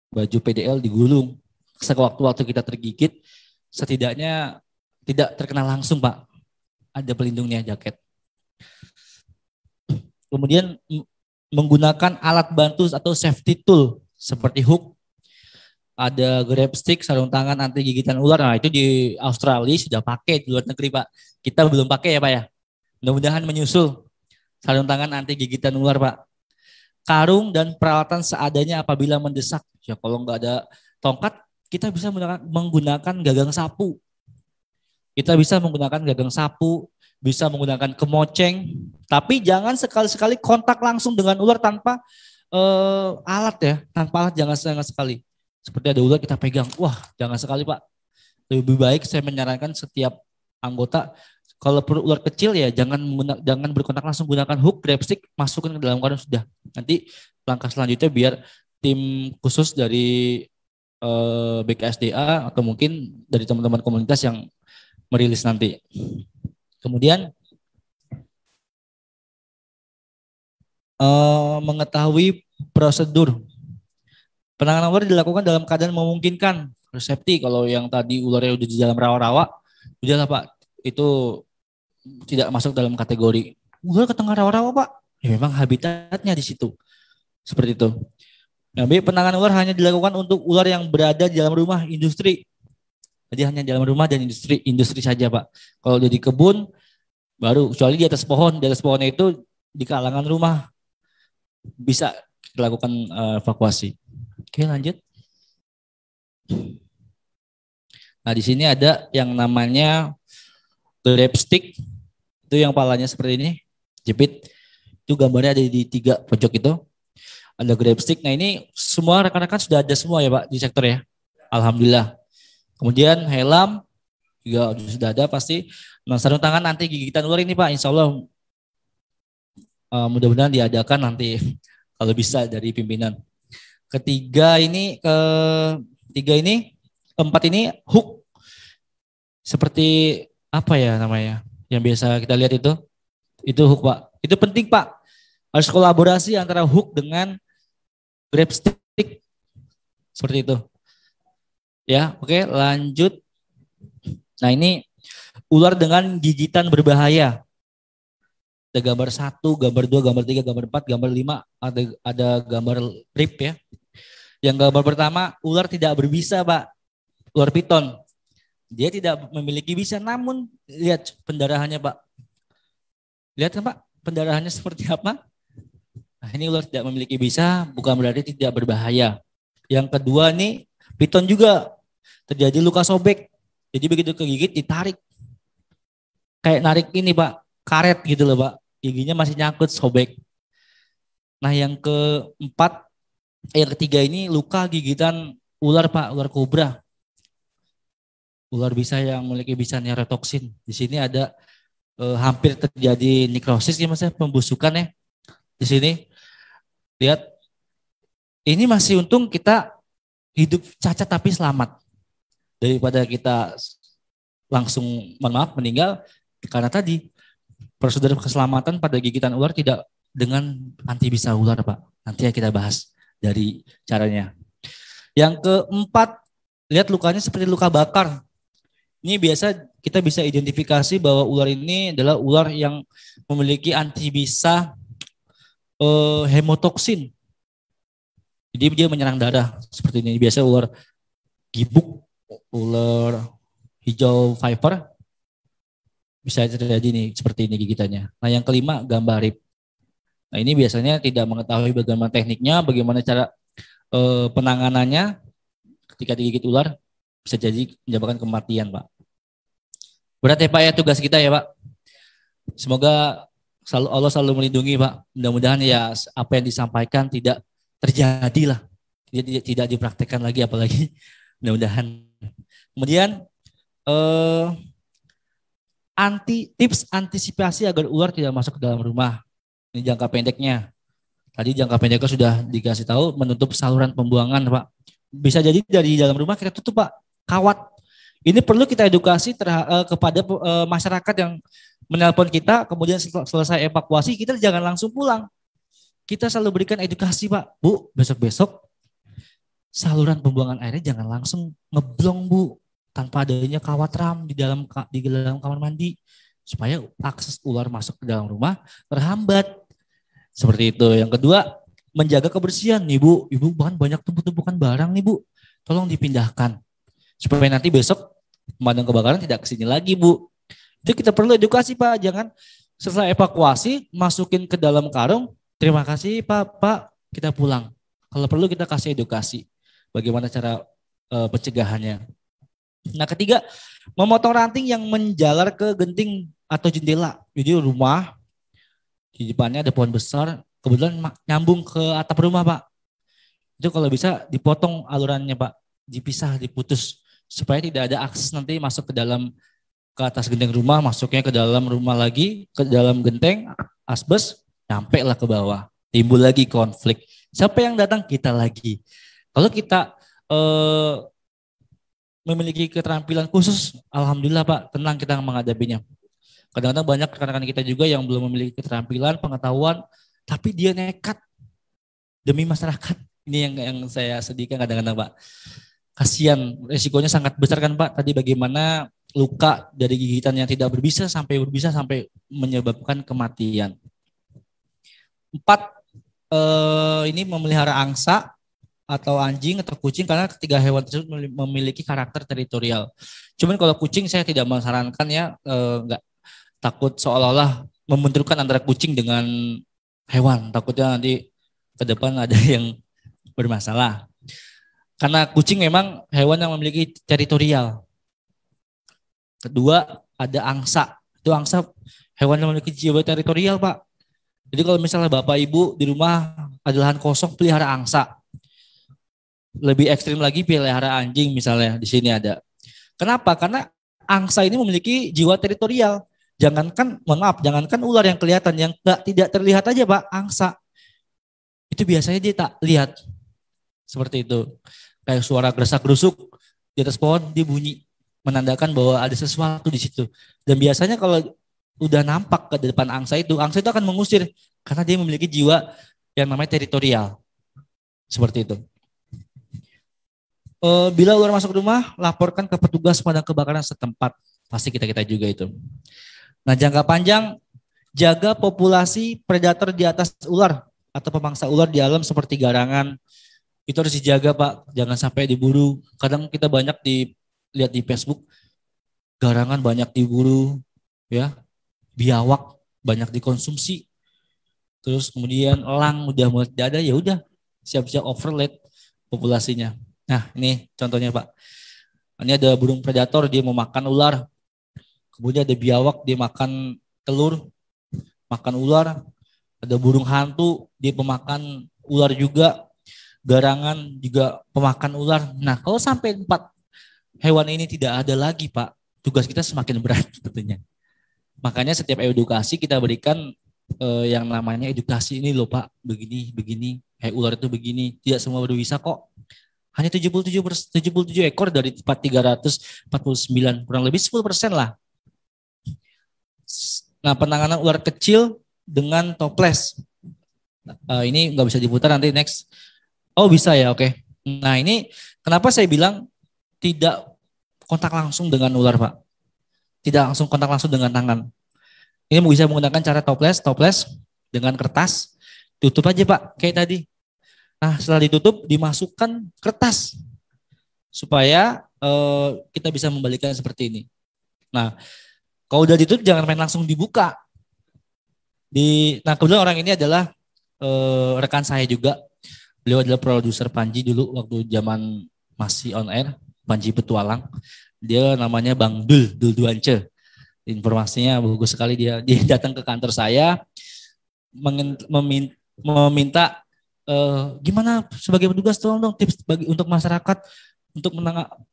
baju PDL digulung. Sewaktu-waktu kita tergigit, setidaknya tidak terkena langsung Pak. Ada pelindungnya, jaket. Kemudian menggunakan alat bantu atau safety tool seperti hook, ada grab stick, sarung tangan anti gigitan ular. Nah itu di Australia sudah pakai, di luar negeri Pak. Kita belum pakai ya Pak ya. Mudah-mudahan menyusul sarung tangan anti gigitan ular Pak. Karung dan peralatan seadanya apabila mendesak. Ya kalau nggak ada tongkat, kita bisa menggunakan gagang sapu. Kita bisa menggunakan gagang sapu, bisa menggunakan kemoceng, tapi jangan sekali-sekali kontak langsung dengan ular tanpa alat ya, tanpa alat jangan sekali. Seperti ada ular kita pegang, wah jangan sekali Pak. Lebih baik saya menyarankan setiap anggota, kalau perlu ular kecil ya jangan berkontak langsung, gunakan hook, grab stick, masukkan ke dalam karung sudah. Nanti langkah selanjutnya biar tim khusus dari BKSDA atau mungkin dari teman-teman komunitas yang merilis nanti. Kemudian mengetahui prosedur. Penanganan ular dilakukan dalam keadaan memungkinkan. Safety, kalau yang tadi ularnya udah di dalam rawa-rawa, udahlah Pak, itu tidak masuk dalam kategori ular ke tengah rawa-rawa Pak. Ya memang habitatnya di situ. Seperti itu. Nah, penanganan ular hanya dilakukan untuk ular yang berada di dalam rumah industri. Jadi hanya di dalam rumah dan industri saja Pak. Kalau di kebun baru, kecuali di atas pohonnya itu di kalangan rumah bisa dilakukan evakuasi. Oke, lanjut. Nah, di sini ada yang namanya grab stick. Itu yang palanya seperti ini, jepit. Itu gambarnya ada di 3 pojok itu. Ada grab stick. Nah, ini semua rekan-rekan sudah ada semua ya Pak di sektor ya. Alhamdulillah. Kemudian helm juga sudah ada pasti. Nah, sarung tangan anti gigitan ular ini Pak, insya Allah mudah-mudahan diadakan nanti kalau bisa dari pimpinan. Keempat ini hook. Seperti apa ya namanya? Yang biasa kita lihat itu hook Pak. Itu penting Pak. Harus kolaborasi antara hook dengan grab stick. Seperti itu. Ya, oke, lanjut. Nah, ini ular dengan gigitan berbahaya. Ada gambar 1, gambar 2, gambar 3, gambar 4, gambar 5, ada gambar rip ya. Yang gambar pertama, ular tidak berbisa, Pak. Ular piton. Dia tidak memiliki bisa, namun lihat pendarahannya, Pak. Lihat kan, Pak, pendarahannya seperti apa? Nah, ini ular tidak memiliki bisa, bukan berarti tidak berbahaya. Yang kedua nih, piton juga terjadi luka sobek. Jadi begitu kegigit ditarik. Kayak narik ini, Pak, karet gitu loh, Pak. Giginya masih nyangkut, sobek. Nah, yang ketiga ini luka gigitan ular, Pak, ular kobra. Ular bisa yang memiliki bisa neurotoksin. Di sini ada hampir terjadi nekrosis ya, Mas, pembusukan ya. Di sini lihat, ini masih untung kita hidup cacat tapi selamat. Daripada kita langsung, mohon maaf, meninggal karena tadi prosedur keselamatan pada gigitan ular tidak dengan antibisa ular, Pak. Nanti ya kita bahas dari caranya. Yang keempat, lihat lukanya seperti luka bakar. Ini biasa kita bisa identifikasi bahwa ular ini adalah ular yang memiliki antibisa hemotoksin. Jadi dia menyerang darah seperti ini. Biasa ular gibuk, ular hijau viper bisa terjadi nih seperti ini gigitannya. Nah, yang kelima gambar rip. Nah, ini biasanya tidak mengetahui bagaimana tekniknya, bagaimana cara penanganannya ketika digigit ular, bisa jadi menyebabkan kematian, Pak. Berat ya, Pak, ya tugas kita ya, Pak. Semoga Allah selalu melindungi, Pak. Mudah-mudahan ya apa yang disampaikan tidak terjadi lah, tidak dipraktekkan lagi, apalagi mudah-mudahan. Kemudian tips antisipasi agar ular tidak masuk ke dalam rumah. Ini jangka pendeknya. Tadi jangka pendeknya sudah dikasih tahu, menutup saluran pembuangan, Pak. Bisa jadi dari dalam rumah kita tutup, Pak, kawat. Ini perlu kita edukasi kepada masyarakat yang menelpon kita, kemudian selesai evakuasi, kita jangan langsung pulang. Kita selalu berikan edukasi, Pak. Bu, besok-besok saluran pembuangan airnya jangan langsung ngeblong, Bu, tanpa adanya kawat ram di dalam kamar mandi, supaya akses ular masuk ke dalam rumah terhambat. Seperti itu. Yang kedua, menjaga kebersihan nih, Bu. Ibu bahkan banyak tumpukan barang nih, Bu. Tolong dipindahkan supaya nanti besok pemadam kebakaran tidak kesini lagi, Bu. Itu kita perlu edukasi, Pak. Jangan setelah evakuasi masukin ke dalam karung, terima kasih Pak, kita pulang. Kalau perlu kita kasih edukasi bagaimana cara pencegahannya. Nah, ketiga, memotong ranting yang menjalar ke genting atau jendela. Jadi rumah di depannya ada pohon besar, kebetulan nyambung ke atap rumah, Pak. Itu kalau bisa dipotong alurannya, Pak, dipisah, diputus, supaya tidak ada akses nanti masuk ke dalam, ke atas genteng rumah, masuknya ke dalam rumah lagi, ke dalam genteng, asbes, nyampe lah ke bawah. Timbul lagi konflik. Siapa yang datang? Kita lagi. Kalau kita memiliki keterampilan khusus, alhamdulillah, Pak, tenang kita menghadapinya. Kadang-kadang banyak rekan-rekan kita juga yang belum memiliki keterampilan, pengetahuan, tapi dia nekat demi masyarakat. Ini yang saya sedihkan kadang-kadang, Pak. Kasihan, resikonya sangat besar kan, Pak. Tadi bagaimana luka dari gigitan yang tidak berbisa sampai menyebabkan kematian. 4, ini memelihara angsa atau anjing atau kucing, karena ketiga hewan tersebut memiliki karakter teritorial. Cuman kalau kucing saya tidak menyarankan ya, enggak, takut seolah-olah membenturkan antara kucing dengan hewan. Takutnya nanti ke depan ada yang bermasalah. Karena kucing memang hewan yang memiliki teritorial. Kedua, ada angsa. Itu angsa hewan yang memiliki jiwa teritorial, Pak. Jadi kalau misalnya Bapak Ibu di rumah ada lahan kosong, pelihara angsa. Lebih ekstrim lagi pelihara anjing misalnya, di sini ada. Kenapa? Karena angsa ini memiliki jiwa teritorial. Jangankan ular yang kelihatan, yang tidak terlihat aja, Pak, angsa. Itu biasanya dia tak lihat. Seperti itu. Kayak suara geresak-gerusuk di atas pohon, dia bunyi, menandakan bahwa ada sesuatu di situ. Dan biasanya kalau udah nampak ke depan angsa itu akan mengusir karena dia memiliki jiwa yang namanya teritorial. Seperti itu. Bila ular masuk rumah, laporkan ke petugas pemadam kebakaran setempat. Pasti kita juga itu. Nah, jangka panjang Jaga populasi predator di atas ular atau pemangsa ular di alam seperti garangan. Itu harus dijaga Pak, jangan sampai diburu. Kadang kita banyak lihat di Facebook, garangan banyak diburu, ya, biawak banyak dikonsumsi. Terus kemudian elang udah mulai tidak ada, ya udah siap-siap overload populasinya. Nah ini contohnya Pak. Ini ada burung predator, dia mau makan ular. Kemudian ada biawak, dia makan telur, makan ular. Ada burung hantu, dia pemakan ular juga. Garangan juga pemakan ular. Nah kalau sampai 4 hewan ini tidak ada lagi Pak, tugas kita semakin berat tentunya. Makanya setiap edukasi kita berikan yang namanya edukasi ini loh Pak, begini, ular itu begini, tidak semua berbisa kok. Hanya 77 ekor dari 349, kurang lebih 10% lah. Nah penanganan ular kecil dengan toples. Ini nggak bisa diputar, nanti next. Oh bisa ya, oke. Nah ini kenapa saya bilang tidak kontak langsung dengan ular Pak. Tidak langsung kontak langsung dengan tangan. Ini bisa menggunakan cara toples dengan kertas. Tutup aja Pak, kayak tadi. Nah setelah ditutup dimasukkan kertas. Supaya kita bisa membalikkan seperti ini. Nah kalau udah ditutup jangan main langsung dibuka. Nah kebetulan orang ini adalah rekan saya juga. Beliau adalah produser Panji dulu waktu zaman masih on air, Panji Petualang. Dia namanya Bang Dul Duance. Informasinya bagus sekali dia. Dia datang ke kantor saya meminta gimana sebagai petugas tolong dong tips bagi untuk masyarakat untuk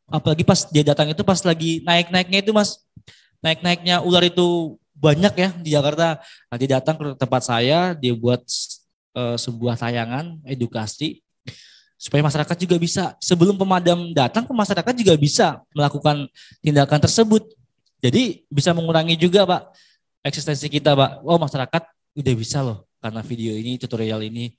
apalagi pas dia datang itu pas lagi naik-naiknya itu Mas. Naik-naiknya ular itu banyak ya di Jakarta. Nah, dia datang ke tempat saya, dia buat sebuah tayangan edukasi supaya masyarakat juga bisa sebelum pemadam datang, masyarakat juga bisa melakukan tindakan tersebut. Jadi bisa mengurangi juga Pak eksistensi kita Pak. Oh masyarakat udah bisa loh karena video ini, tutorial ini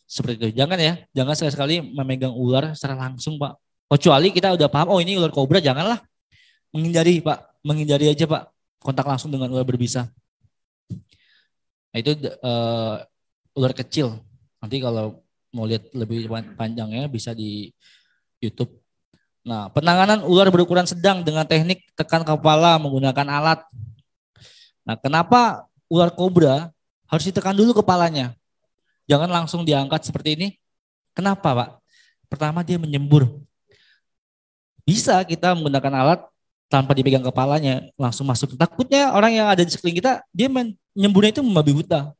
seperti itu. Jangan sekali-sekali memegang ular secara langsung Pak. Kecuali kita udah paham, oh ini ular kobra, janganlah. Menghindari aja Pak kontak langsung dengan ular berbisa. Nah itu ular kecil. Nanti kalau mau lihat lebih panjangnya bisa di YouTube. Nah, penanganan ular berukuran sedang dengan teknik tekan kepala menggunakan alat. Nah, kenapa ular kobra harus ditekan dulu kepalanya? Jangan langsung diangkat seperti ini. Kenapa, Pak? Pertama dia menyembur. Bisa kita menggunakan alat tanpa dipegang kepalanya, langsung masuk. Takutnya orang yang ada di sekeliling kita, dia menyemburnya itu membabi buta.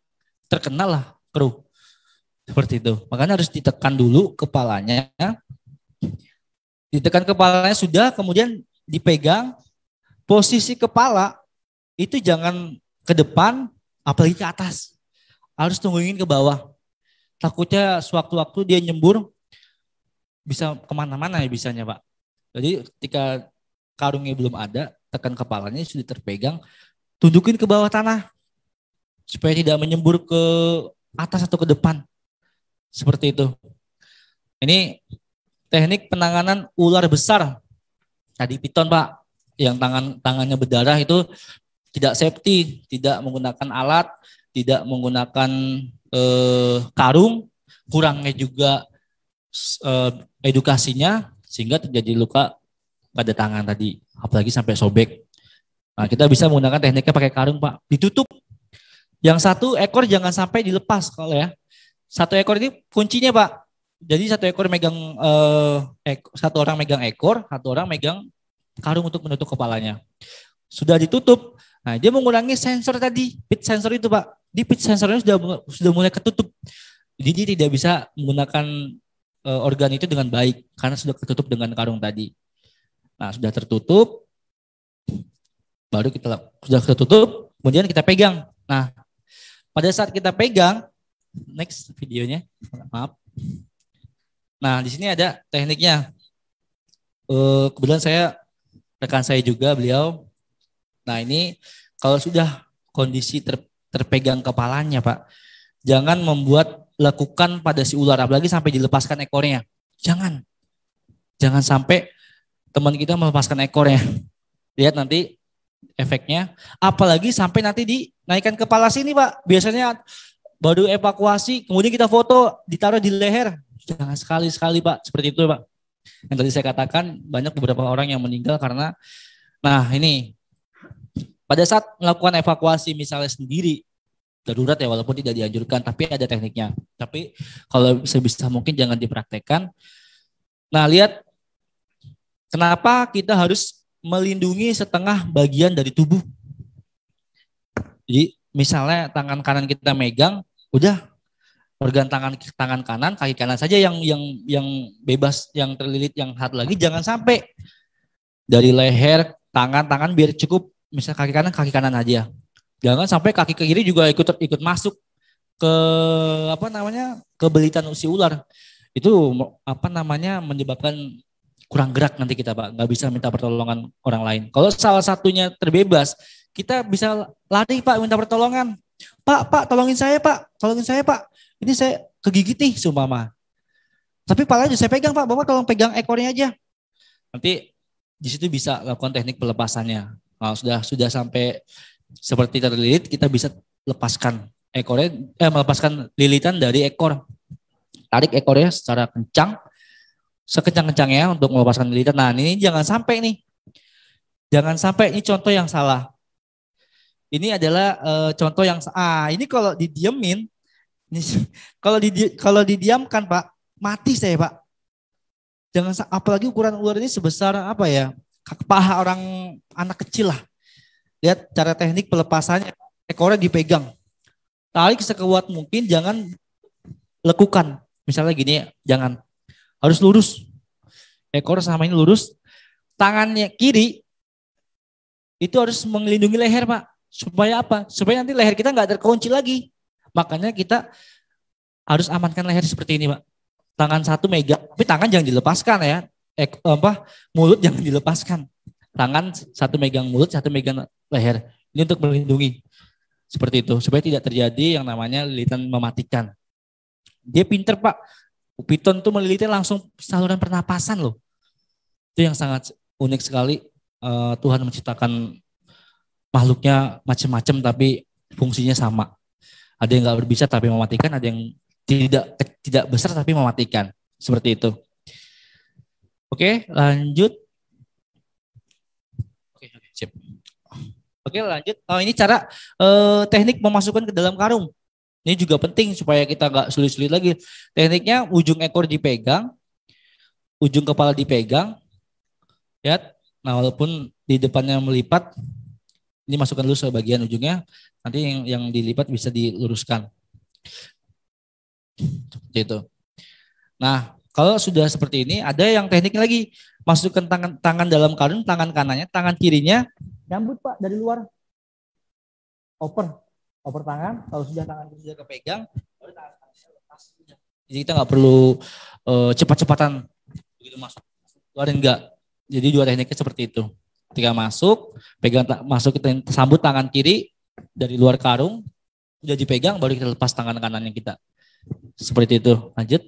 Terkenal lah kru. Seperti itu. Makanya harus ditekan dulu kepalanya. Ditekan kepalanya sudah, kemudian dipegang. Posisi kepala itu jangan ke depan, apalagi ke atas. Harus tunggungin ke bawah. Takutnya sewaktu-waktu dia nyembur, bisa kemana-mana ya bisanya Pak. Jadi ketika karungnya belum ada, tekan kepalanya sudah terpegang, tunjukin ke bawah tanah. Supaya tidak menyembur ke atas atau ke depan. Seperti itu. Ini teknik penanganan ular besar. Tadi piton Pak, yang tangannya berdarah itu tidak safety, tidak menggunakan alat, tidak menggunakan karung, kurangnya juga edukasinya, sehingga terjadi luka pada tangan tadi, apalagi sampai sobek. Nah kita bisa menggunakan tekniknya pakai karung Pak, ditutup. Yang satu ekor jangan sampai dilepas kalau ya. Satu ekor ini kuncinya Pak. Jadi satu ekor megang satu orang megang ekor, satu orang megang karung untuk menutup kepalanya. Sudah ditutup. Nah, dia mengurangi sensor tadi, pitch sensor itu Pak. Di pitch sensornya sudah mulai ketutup. Jadi dia tidak bisa menggunakan organ itu dengan baik karena sudah ketutup dengan karung tadi. Nah, sudah tertutup. Baru kita sudah tertutup, kemudian kita pegang. Nah, pada saat kita pegang, next videonya, maaf. Nah, di sini ada tekniknya. Kebetulan rekan saya juga beliau. Nah, ini kalau sudah kondisi terpegang kepalanya, Pak, jangan membuat lekukan pada si ular, apalagi sampai dilepaskan ekornya. Jangan sampai teman kita melepaskan ekornya. Lihat nanti efeknya. Apalagi sampai nanti dinaikkan kepala sini Pak. Biasanya baru evakuasi, kemudian kita foto, ditaruh di leher. Jangan sekali-sekali Pak, seperti itu Pak. Yang tadi saya katakan banyak beberapa orang yang meninggal karena, nah ini, pada saat melakukan evakuasi misalnya sendiri, darurat ya walaupun tidak dianjurkan, tapi ada tekniknya. Tapi kalau sebisa mungkin jangan dipraktekkan. Nah lihat, kenapa kita harus melindungi setengah bagian dari tubuh. Jadi misalnya tangan kanan kita megang, udah organ tangan kanan, kaki kanan saja yang bebas, yang terlilit, yang hard lagi, jangan sampai dari leher, tangan biar cukup, misal kaki kanan aja. Jangan sampai kaki kiri juga ikut masuk ke ke belitan si ular. Itu menyebabkan kurang gerak nanti kita Pak, nggak bisa minta pertolongan orang lain. Kalau salah satunya terbebas, kita bisa lari Pak minta pertolongan. Pak, tolongin saya Pak. Ini saya kegigit nih sumpama. Tapi Pak aja saya pegang Pak, Bapak tolong pegang ekornya aja. Nanti di situ bisa lakukan teknik pelepasannya. Nah, sudah sampai seperti terlilit, kita bisa lepaskan ekornya, melepaskan lilitan dari ekor. Tarik ekornya secara kencang, sekencang-kencangnya untuk melepaskan lilitan. Nah ini jangan sampai ini contoh yang salah. Ini adalah contoh yang ini kalau didiemin, kalau didiamkan Pak, mati saya Pak. Jangan, apalagi ukuran ular ini sebesar paha orang anak kecil lah. Lihat cara teknik pelepasannya, ekornya dipegang, tarik sekuat mungkin, jangan lekukan. Misalnya gini, jangan, harus lurus. Ekor sama ini lurus. Tangannya kiri itu harus melindungi leher Pak. Supaya apa? Supaya nanti leher kita nggak terkunci lagi. Makanya kita harus amankan leher seperti ini Pak. Tangan satu megang, tapi tangan jangan dilepaskan ya. Mulut jangan dilepaskan. Tangan satu megang mulut, satu megang leher. Ini untuk melindungi. Seperti itu. Supaya tidak terjadi yang namanya lilitan mematikan. Dia pinter Pak. Piton itu melilitnya langsung saluran pernapasan loh. Itu yang sangat unik sekali. Tuhan menciptakan makhluknya macam-macam tapi fungsinya sama. Ada yang nggak berbisa tapi mematikan, ada yang tidak besar tapi mematikan. Seperti itu. Oke, lanjut. Sip. Oke, lanjut. Ini cara teknik memasukkan ke dalam karung. Ini juga penting supaya kita nggak sulit-sulit lagi. Tekniknya ujung ekor dipegang, ujung kepala dipegang. Lihat, nah walaupun di depannya melipat, ini masukkan dulu sebagian ujungnya. Nanti yang dilipat bisa diluruskan. Seperti itu. Nah, kalau sudah seperti ini, ada yang teknik lagi. Masukkan tangan dalam karung, tangan kanannya, tangan kirinya nyambut Pak dari luar. Oper tangan, kalau sudah tangan sudah kepegang, baru tangan kanannya lepas. Jadi kita nggak perlu cepat-cepatan begitu keluarin enggak. Jadi dua tekniknya seperti itu. Ketika masuk, kita sambut tangan kiri dari luar karung, udah dipegang, baru kita lepas tangan kanannya kita. Seperti itu. Lanjut.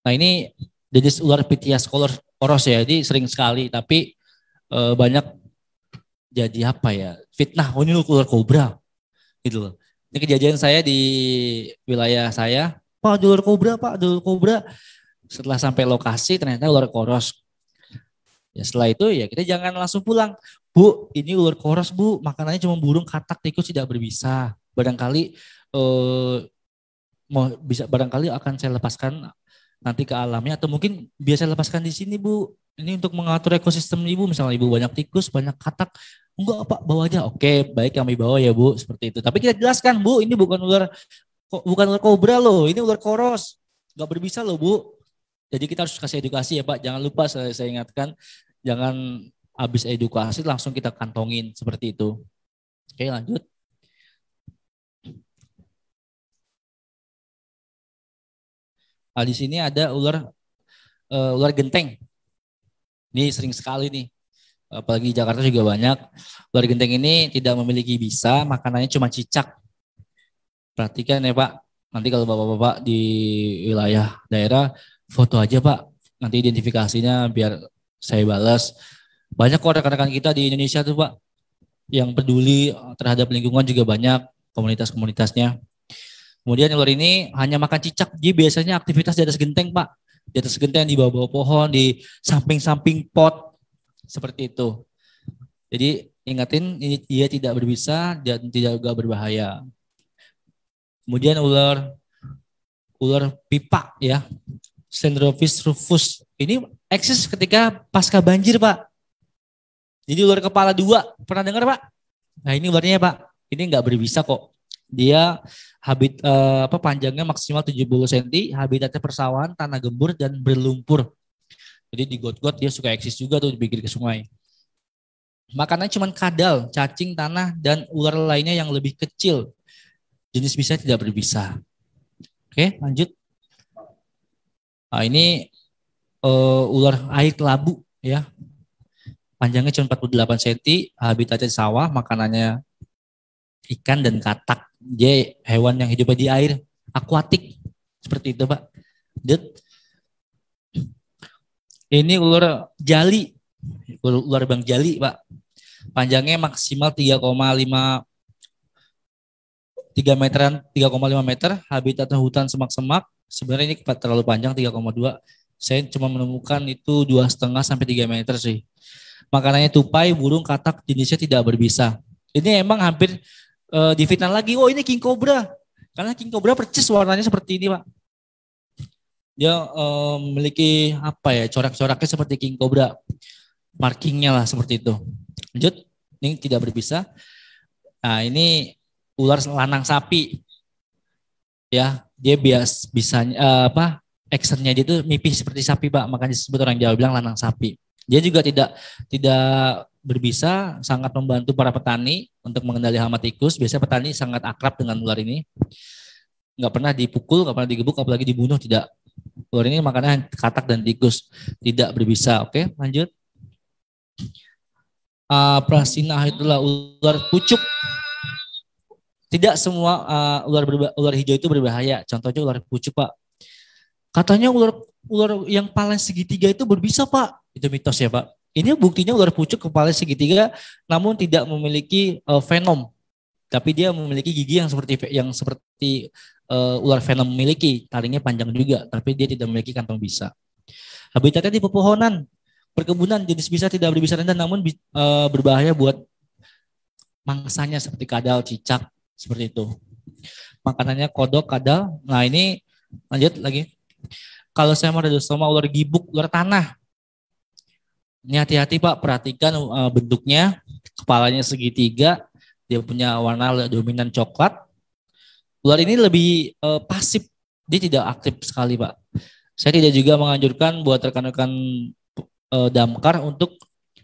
Nah ini jenis ular Pithias coros ya, jadi sering sekali, tapi banyak jadi fitnah. Oh ini ular kobra, gitu loh. Ini kejadian saya di wilayah saya, Pak ada ular kobra. Setelah sampai lokasi ternyata ular coros. Ya setelah itu ya kita jangan langsung pulang. Bu, ini ular coros Bu, makanannya cuma burung, katak, tikus, tidak berbisa. Barangkali barangkali akan saya lepaskan nanti ke alamnya, atau mungkin biasa lepaskan di sini Bu. Ini untuk mengatur ekosistem Ibu, misalnya Ibu banyak tikus, banyak katak. Enggak Pak, bawa aja. Oke, baik kami bawa ya Bu, seperti itu. Tapi kita jelaskan Bu, ini bukan ular kobra loh, ini ular coros. Enggak berbisa loh Bu. Jadi kita harus kasih edukasi ya Pak. Jangan lupa saya ingatkan, jangan habis edukasi langsung kita kantongin seperti itu. Oke, lanjut. Nah, di sini ada ular genteng. Ini sering sekali nih. Apalagi di Jakarta juga banyak. Ular genteng ini tidak memiliki bisa, makanannya cuma cicak. Perhatikan ya Pak. Nanti kalau Bapak-bapak di wilayah daerah, foto aja Pak. Nanti identifikasinya biar saya balas. Banyak kok rekan-rekan kita di Indonesia tuh Pak, yang peduli terhadap lingkungan juga banyak komunitas-komunitasnya. Kemudian ular ini hanya makan cicak, dia biasanya aktivitas di atas genteng Pak. Di atas genteng, di bawah-bawah pohon, di samping-samping pot, seperti itu. Jadi ingatin, ini dia tidak berbisa dan tidak juga berbahaya. Kemudian ular pipa ya, Centrophis rufus. Ini eksis ketika pasca banjir Pak. Jadi ular kepala dua, pernah dengar Pak? Nah ini ularnya Pak, ini nggak berbisa kok. Dia panjangnya maksimal 70 cm, habitatnya persawahan, tanah gembur dan berlumpur. Jadi di got-got dia suka eksis juga tuh di pinggir ke sungai. Makanannya cuma kadal, cacing tanah dan ular lainnya yang lebih kecil. Jenis bisa tidak berbisa. Oke, lanjut. Nah, ini ular air kelabu ya. Panjangnya cuma 48 cm, habitatnya sawah, makanannya ikan dan katak. Dia hewan yang hidup di air, akuatik. Seperti itu, Pak. Ini ular jali. Ular bang jali, Pak. Panjangnya maksimal 3,5 meteran, 3,5 meter, habitatnya hutan semak-semak. Sebenarnya ini terlalu panjang 3,2. Saya cuma menemukan itu 2,5 sampai 3 meter sih. Makanannya tupai, burung, katak, jenisnya tidak berbisa. Ini emang hampir difitnah lagi. Oh ini king cobra. Karena king cobra percis warnanya seperti ini Pak. Dia memiliki corak-coraknya seperti king cobra. Markingnya lah seperti itu. Lanjut, ini tidak berbisa. Nah ini ular lanang sapi. Ya, dia bisanya actionnya dia itu mimpi seperti sapi Pak. Makanya disebut orang Jawa bilang lanang sapi. Dia juga tidak berbisa, sangat membantu para petani untuk mengendali hama tikus. Biasanya petani sangat akrab dengan ular ini. Nggak pernah dipukul, nggak pernah digebuk, apalagi dibunuh, tidak. Ular ini makannya katak dan tikus, tidak berbisa. Oke, lanjut. Prasinah itulah ular pucuk. Tidak semua ular hijau itu berbahaya. Contohnya ular pucuk Pak. Katanya ular yang kepala segitiga itu berbisa Pak. Itu mitos ya Pak. Ini buktinya ular pucuk kepala segitiga namun tidak memiliki venom. Tapi dia memiliki gigi yang seperti ular venom memiliki. Taringnya panjang juga, tapi dia tidak memiliki kantong bisa. Habitatnya di pepohonan, perkebunan, jenis bisa tidak berbisa rendah namun berbahaya buat mangsanya seperti kadal, cicak, seperti itu. Makanannya kodok, kadal. Nah ini lanjut lagi. Kalau saya mau Radiostoma ular gibuk, ular tanah. Ini hati-hati Pak, perhatikan bentuknya, kepalanya segitiga, dia punya warna dominan coklat. Ular ini lebih pasif, dia tidak aktif sekali Pak. Saya tidak juga menganjurkan buat rekan-rekan damkar untuk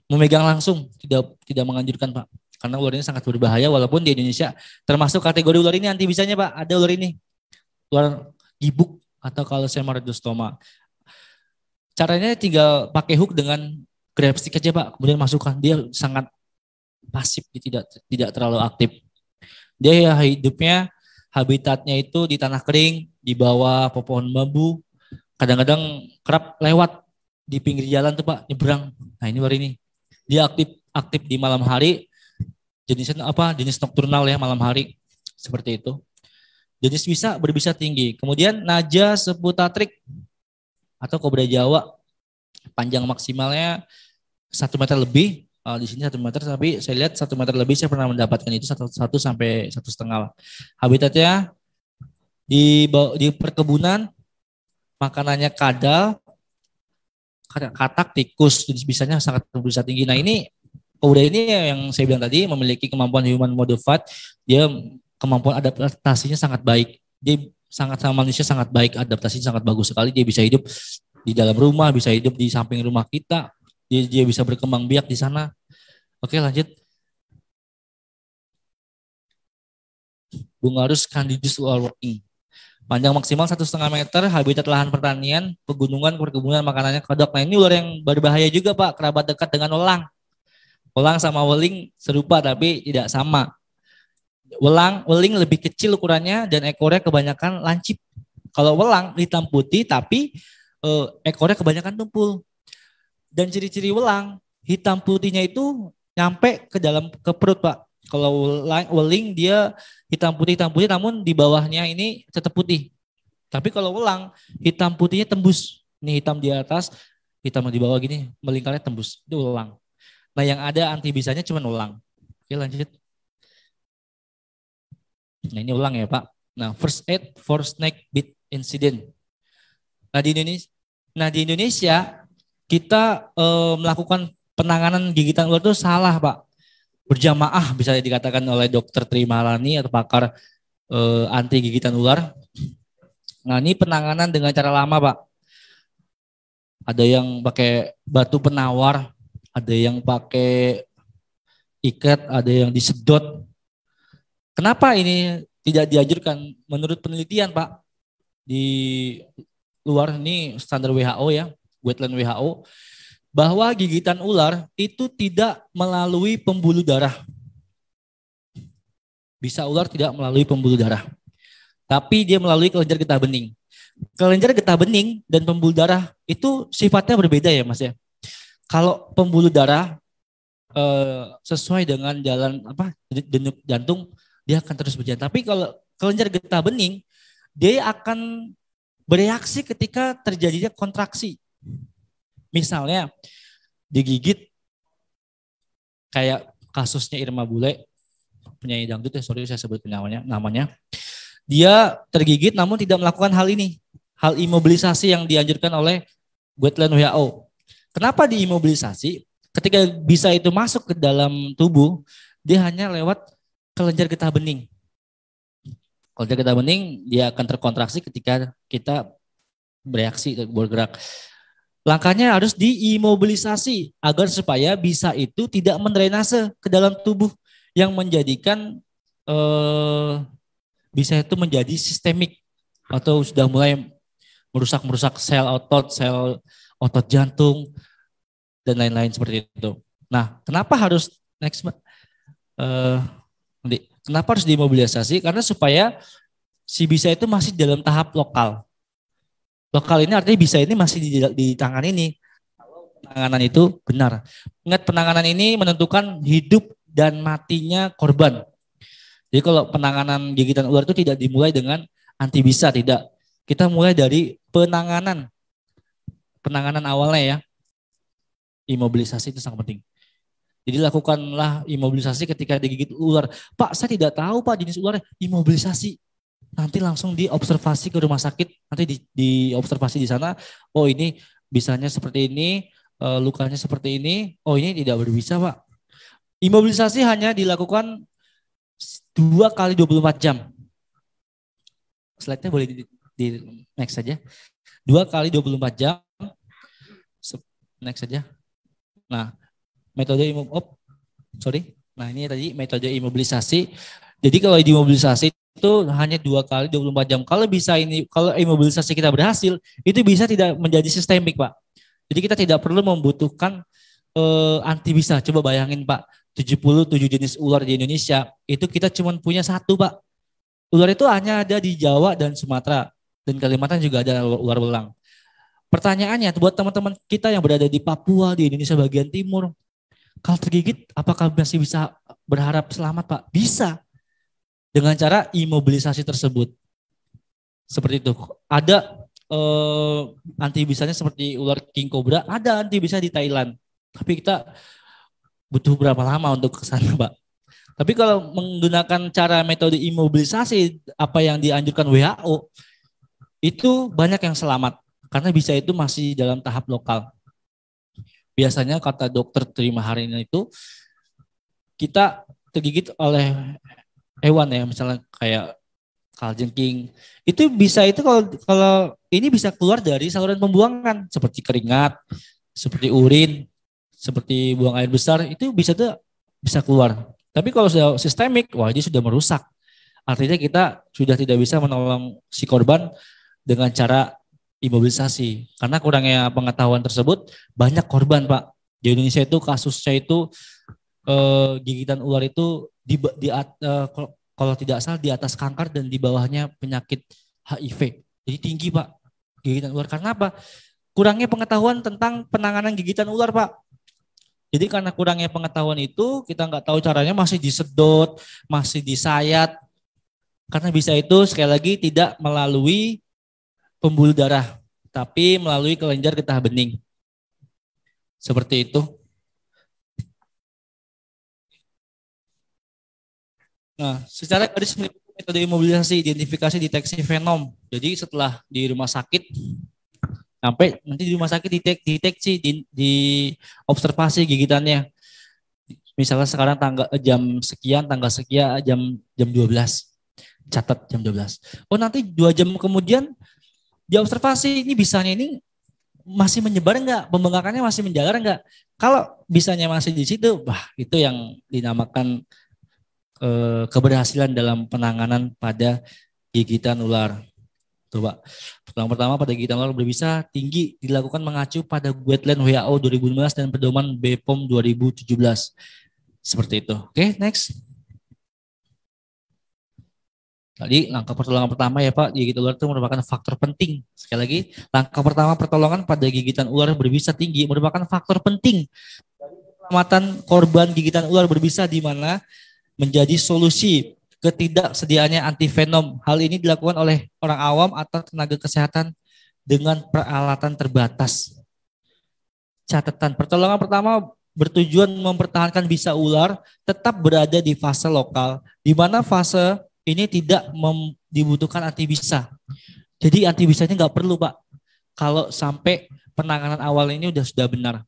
memegang langsung, tidak menganjurkan Pak. Karena ular ini sangat berbahaya walaupun di Indonesia termasuk kategori ular ini anti bisanya Pak, ada ular ini. Ular gibuk atau kalau saya Radiostoma. Caranya tinggal pakai hook dengan grab stick aja Pak, kemudian masukkan. Dia sangat pasif, dia tidak terlalu aktif. Dia hidupnya, habitatnya itu di tanah kering, di bawah pohon bambu. Kadang-kadang kerap lewat di pinggir jalan tuh Pak, nyebrang. Nah ini baru ini. Dia aktif di malam hari. Jenisnya jenis nokturnal ya, malam hari. Seperti itu. Jenis berbisa tinggi. Kemudian naja seputatrik atau kobra Jawa. Panjang maksimalnya 1 meter lebih, di sini 1 meter, tapi saya lihat 1 meter lebih saya pernah mendapatkan itu 1 sampai 1,5. Habitatnya di perkebunan, makanannya kadal, katak, tikus, jenis bisanya sangat berbisa tinggi. Nah ini kobra ini yang saya bilang tadi memiliki kemampuan human modified, dia kemampuan adaptasinya sangat baik. Dia sangat sama manusia sangat baik, adaptasinya sangat bagus sekali. Dia bisa hidup di dalam rumah, bisa hidup di samping rumah kita. Dia bisa berkembang biak di sana. Oke, lanjut. Bungarus candidus walking. Panjang maksimal 1,5 meter, habitat lahan pertanian, pegunungan, perkebunan, makanannya kodok. Nah ini ular yang berbahaya juga Pak, kerabat dekat dengan elang. Elang sama weling serupa tapi tidak sama. Weling lebih kecil ukurannya dan ekornya kebanyakan lancip. Kalau welang hitam putih tapi ekornya kebanyakan tumpul. Dan ciri-ciri welang hitam putihnya itu nyampe ke dalam ke perut Pak. Kalau weling dia hitam putih namun di bawahnya ini tetap putih. Tapi kalau welang hitam putihnya tembus. Ini hitam di atas, hitam di bawah gini melingkarnya tembus. Itu welang. Nah yang ada antibisanya cuma welang. Oke lanjut. Nah ini ulang ya Pak. Nah first aid for snake bite incident. Nah di Indonesia kita melakukan penanganan gigitan ular itu salah Pak. Berjamaah bisa dikatakan oleh Dokter Trimalani atau pakar anti gigitan ular. Nah ini penanganan dengan cara lama Pak. Ada yang pakai batu penawar, ada yang pakai ikat, ada yang disedot. Kenapa ini tidak dianjurkan? Menurut penelitian Pak, di luar ini standar WHO ya, guideline WHO, bahwa gigitan ular itu tidak melalui pembuluh darah. Bisa ular tidak melalui pembuluh darah. Tapi dia melalui kelenjar getah bening. Kelenjar getah bening dan pembuluh darah itu sifatnya berbeda ya Mas ya. Kalau pembuluh darah sesuai dengan jalan denyut jantung, dia akan terus berjalan. Tapi kalau kelenjar getah bening, dia akan bereaksi ketika terjadinya kontraksi. Misalnya digigit kayak kasusnya Irma Bule, penyanyi dangdut ya, sorry saya sebut namanya. Dia tergigit namun tidak melakukan hal ini. Hal imobilisasi yang dianjurkan oleh guideline WHO. Kenapa diimobilisasi? Ketika bisa itu masuk ke dalam tubuh, dia hanya lewat kelenjar getah bening. Kelenjar getah bening dia akan terkontraksi ketika kita bereaksi bergerak. Langkahnya harus diimobilisasi agar supaya bisa itu tidak mendrainase ke dalam tubuh yang menjadikan bisa itu menjadi sistemik atau sudah mulai merusak sel otot jantung dan lain-lain seperti itu. Nah, kenapa harus kenapa harus dimobilisasi? Karena supaya si bisa itu masih dalam tahap lokal. Lokal ini artinya bisa ini masih di tangan ini. Penanganan itu benar. Ingat penanganan ini menentukan hidup dan matinya korban. Jadi kalau penanganan gigitan ular itu tidak dimulai dengan antibisa, tidak. Kita mulai dari penanganan awalnya ya. Imobilisasi itu sangat penting. Jadi lakukanlah imobilisasi ketika digigit ular. Pak, saya tidak tahu Pak jenis ularnya. Imobilisasi. Nanti langsung diobservasi ke rumah sakit. Nanti diobservasi di sana. Oh ini bisanya seperti ini, lukanya seperti ini. Oh ini tidak berbisa Pak. Imobilisasi hanya dilakukan 2 kali 24 jam. Slide-nya boleh di next saja. 2 kali 24 jam. Next saja. Nah, Nah, ini tadi metode imobilisasi. Jadi kalau dimobilisasi itu hanya 2 kali 24 jam. Kalau imobilisasi kita berhasil, itu bisa tidak menjadi sistemik, Pak. Jadi kita tidak perlu membutuhkan antibisa. Coba bayangin, Pak, 77 jenis ular di Indonesia, itu kita cuma punya 1, Pak. Ular itu hanya ada di Jawa dan Sumatera, dan Kalimantan juga ada ular belang. Pertanyaannya buat teman-teman kita yang berada di Papua, di Indonesia bagian timur, kalau tergigit apakah masih bisa berharap selamat Pak? Bisa. Dengan cara imobilisasi tersebut. Seperti itu. Ada antibisanya seperti ular king cobra, ada antibisa di Thailand. Tapi kita butuh berapa lama untuk ke sana Pak? Tapi kalau menggunakan cara metode imobilisasi apa yang dianjurkan WHO, itu banyak yang selamat. Karena bisa itu masih dalam tahap lokal. Biasanya kata dokter terima hari ini itu kita tergigit oleh hewan ya, misalnya kayak kalajengking. Itu bisa itu kalau ini bisa keluar dari saluran pembuangan seperti keringat, seperti urin, seperti buang air besar, itu bisa keluar. Tapi kalau sudah sistemik, wah dia sudah merusak. Artinya kita sudah tidak bisa menolong si korban dengan cara imobilisasi. Karena kurangnya pengetahuan tersebut, banyak korban Pak. Di Indonesia itu kasusnya itu gigitan ular itu kalau tidak salah di atas kanker dan di bawahnya penyakit HIV. Jadi tinggi Pak gigitan ular. Karena apa? Kurangnya pengetahuan tentang penanganan gigitan ular Pak. Jadi karena kurangnya pengetahuan itu, kita nggak tahu caranya, masih disedot, masih disayat. Karena bisa itu sekali lagi tidak melalui pembuluh darah, tapi melalui kelenjar getah bening. Seperti itu. Nah, secara garis metode imobilisasi, identifikasi, deteksi fenom. Jadi setelah di rumah sakit, sampai nanti di rumah sakit deteksi, di observasi gigitannya. Misalnya sekarang tanggal sekian, jam 12. Catat jam 12. Oh, nanti 2 jam kemudian diobservasi, ini bisanya ini masih menyebar enggak? Pembengkakannya masih menjalar enggak? Kalau bisanya masih di situ, itu yang dinamakan keberhasilan dalam penanganan pada gigitan ular. Coba, pertama pada gigitan ular berbisa tinggi dilakukan mengacu pada guideline WHO 2015 dan pedoman BPOM 2017. Seperti itu. Oke, next. Tadi langkah pertolongan pertama ya Pak, gigit ular itu merupakan faktor penting. Sekali lagi, langkah pertama pertolongan pada gigitan ular berbisa tinggi merupakan faktor penting. Keselamatan korban gigitan ular berbisa di mana menjadi solusi ketidaksediaannya antivenom. Hal ini dilakukan oleh orang awam atau tenaga kesehatan dengan peralatan terbatas. Catatan, pertolongan pertama bertujuan mempertahankan bisa ular tetap berada di fase lokal, di mana fase ini tidak dibutuhkan antibisa. Jadi antibisanya nggak perlu Pak. Kalau sampai penanganan awal ini sudah benar.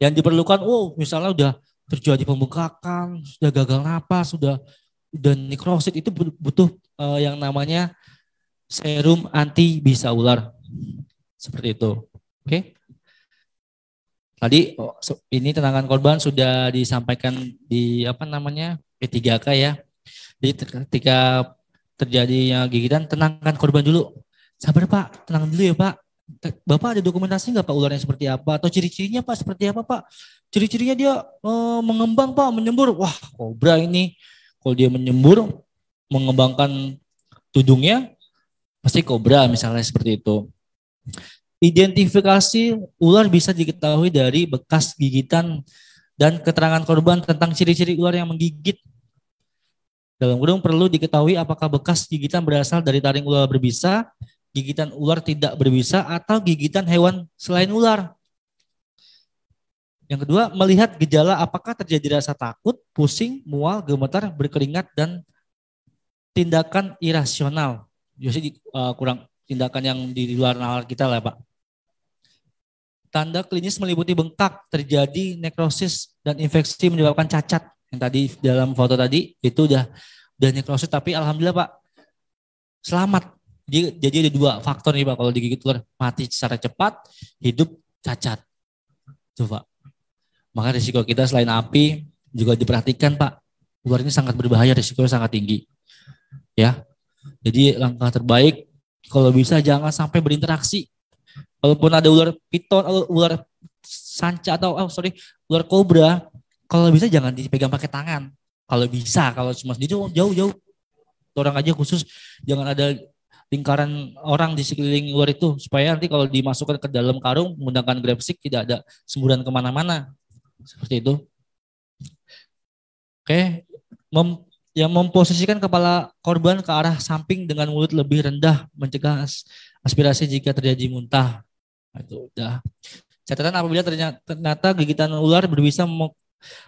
Yang diperlukan, misalnya udah terjadi pembengkakan, sudah gagal napas, sudah nekrosit, itu butuh yang namanya serum anti bisa ular. Seperti itu. Oke. Tadi ini tenangan korban sudah disampaikan di P3K ya. Jadi ketika terjadinya gigitan, tenangkan korban dulu. Sabar Pak, tenang dulu ya Pak. Bapak ada dokumentasi nggak Pak ularnya seperti apa? Atau ciri-cirinya Pak seperti apa Pak? Ciri-cirinya dia mengembang Pak, menyembur. Wah, kobra ini. Kalau dia menyembur, mengembangkan tudungnya, pasti kobra misalnya seperti itu. Identifikasi ular bisa diketahui dari bekas gigitan dan keterangan korban tentang ciri-ciri ular yang menggigit. Dalam kurung perlu diketahui apakah bekas gigitan berasal dari taring ular berbisa, gigitan ular tidak berbisa, atau gigitan hewan selain ular. Yang kedua, melihat gejala apakah terjadi rasa takut, pusing, mual, gemetar, berkeringat, dan tindakan irasional. Jadi kurang tindakan yang di luar nalar kita lah Pak. Tanda klinis meliputi bengkak, terjadi nekrosis, dan infeksi menyebabkan cacat. Yang tadi dalam foto tadi itu udah nekrosis, tapi alhamdulillah Pak selamat. Jadi ada 2 faktor nih Pak kalau digigit ular, mati secara cepat, hidup cacat. Tuh Pak. Maka risiko kita selain api juga diperhatikan Pak. Ular ini sangat berbahaya, risikonya sangat tinggi. Ya. Jadi langkah terbaik kalau bisa jangan sampai berinteraksi. Walaupun ada ular piton, ular sanca atau ular kobra, kalau bisa jangan dipegang pakai tangan. Kalau bisa, kalau cuma jauh-jauh. Orang aja khusus jangan ada lingkaran orang di sekeliling ular itu, supaya nanti kalau dimasukkan ke dalam karung menggunakan grab stick tidak ada semburan kemana-mana. Seperti itu. Oke, yang memposisikan kepala korban ke arah samping dengan mulut lebih rendah, mencegah aspirasi jika terjadi muntah. Itu udah. Catatan, apabila ternyata gigitan ular berbisa,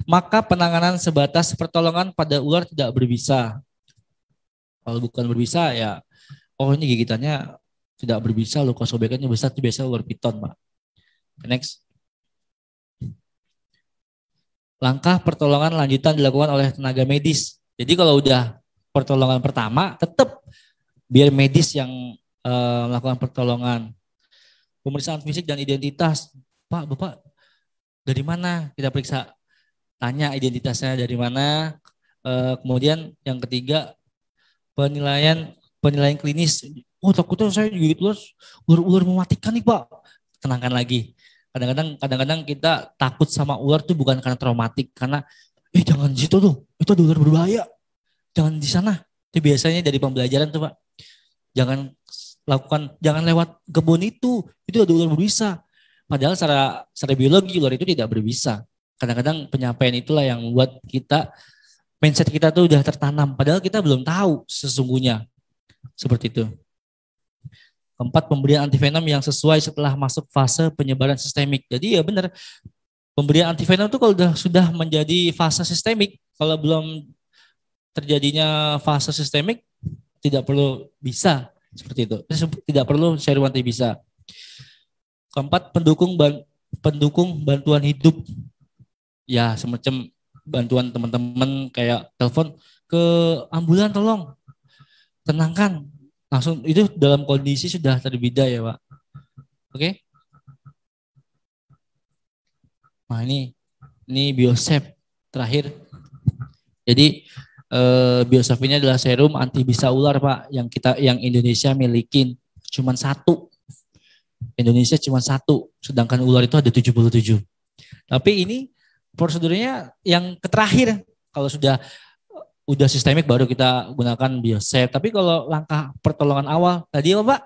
maka penanganan sebatas pertolongan pada ular tidak berbisa. Kalau bukan berbisa ya, ini gigitannya tidak berbisa, luka sobekannya besar, itu biasa ular piton Pak. Next. Langkah pertolongan lanjutan dilakukan oleh tenaga medis. Jadi kalau udah pertolongan pertama, tetap biar medis yang melakukan pertolongan. Pemeriksaan fisik dan identitas. Pak, Bapak dari mana? Kita periksa. Tanya identitasnya dari mana. Kemudian yang ketiga, penilaian klinis. Takutnya saya digigit ular mematikan nih Pak. Tenangkan lagi. Kadang-kadang kita takut sama ular tuh bukan karena traumatik, karena jangan di situ tuh, itu ada ular berbahaya. Jangan di sana. Itu biasanya dari pembelajaran tuh Pak. Jangan lewat kebun itu ada ular berbisa. Padahal secara biologi ular itu tidak berbisa. Kadang-kadang penyampaian itulah yang membuat kita, mindset kita tuh udah tertanam. Padahal kita belum tahu sesungguhnya. Seperti itu. Keempat, pemberian antivenom yang sesuai setelah masuk fase penyebaran sistemik. Jadi ya benar, pemberian antivenom itu kalau sudah menjadi fase sistemik, kalau belum terjadinya fase sistemik, tidak perlu bisa seperti itu. Tidak perlu serum anti bisa. Keempat, pendukung bantuan hidup. Ya semacam bantuan teman-teman kayak telepon ke ambulan, tolong tenangkan. Langsung itu dalam kondisi sudah terbida ya Pak. Oke. Nah ini Biosef terakhir. Jadi Biosef ini adalah serum anti bisa ular Pak yang Indonesia milikin cuma satu. Indonesia cuma satu, sedangkan ular itu ada 77. Tapi ini prosedurnya yang terakhir. Kalau udah sistemik baru kita gunakan Biosef. Tapi kalau langkah pertolongan awal tadi apa Pak?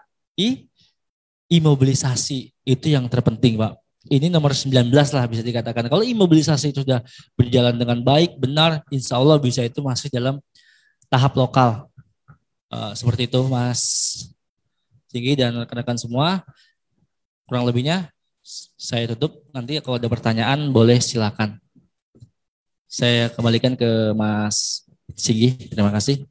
Imobilisasi itu yang terpenting Pak. Ini nomor 19 lah bisa dikatakan. Kalau imobilisasi itu sudah berjalan dengan baik, benar, insya Allah bisa itu masih dalam tahap lokal. Seperti itu Mas Singgi dan rekan-rekan semua. Kurang lebihnya saya tutup. Nanti kalau ada pertanyaan boleh silakan. Saya kembalikan ke Mas Singgi. Terima kasih.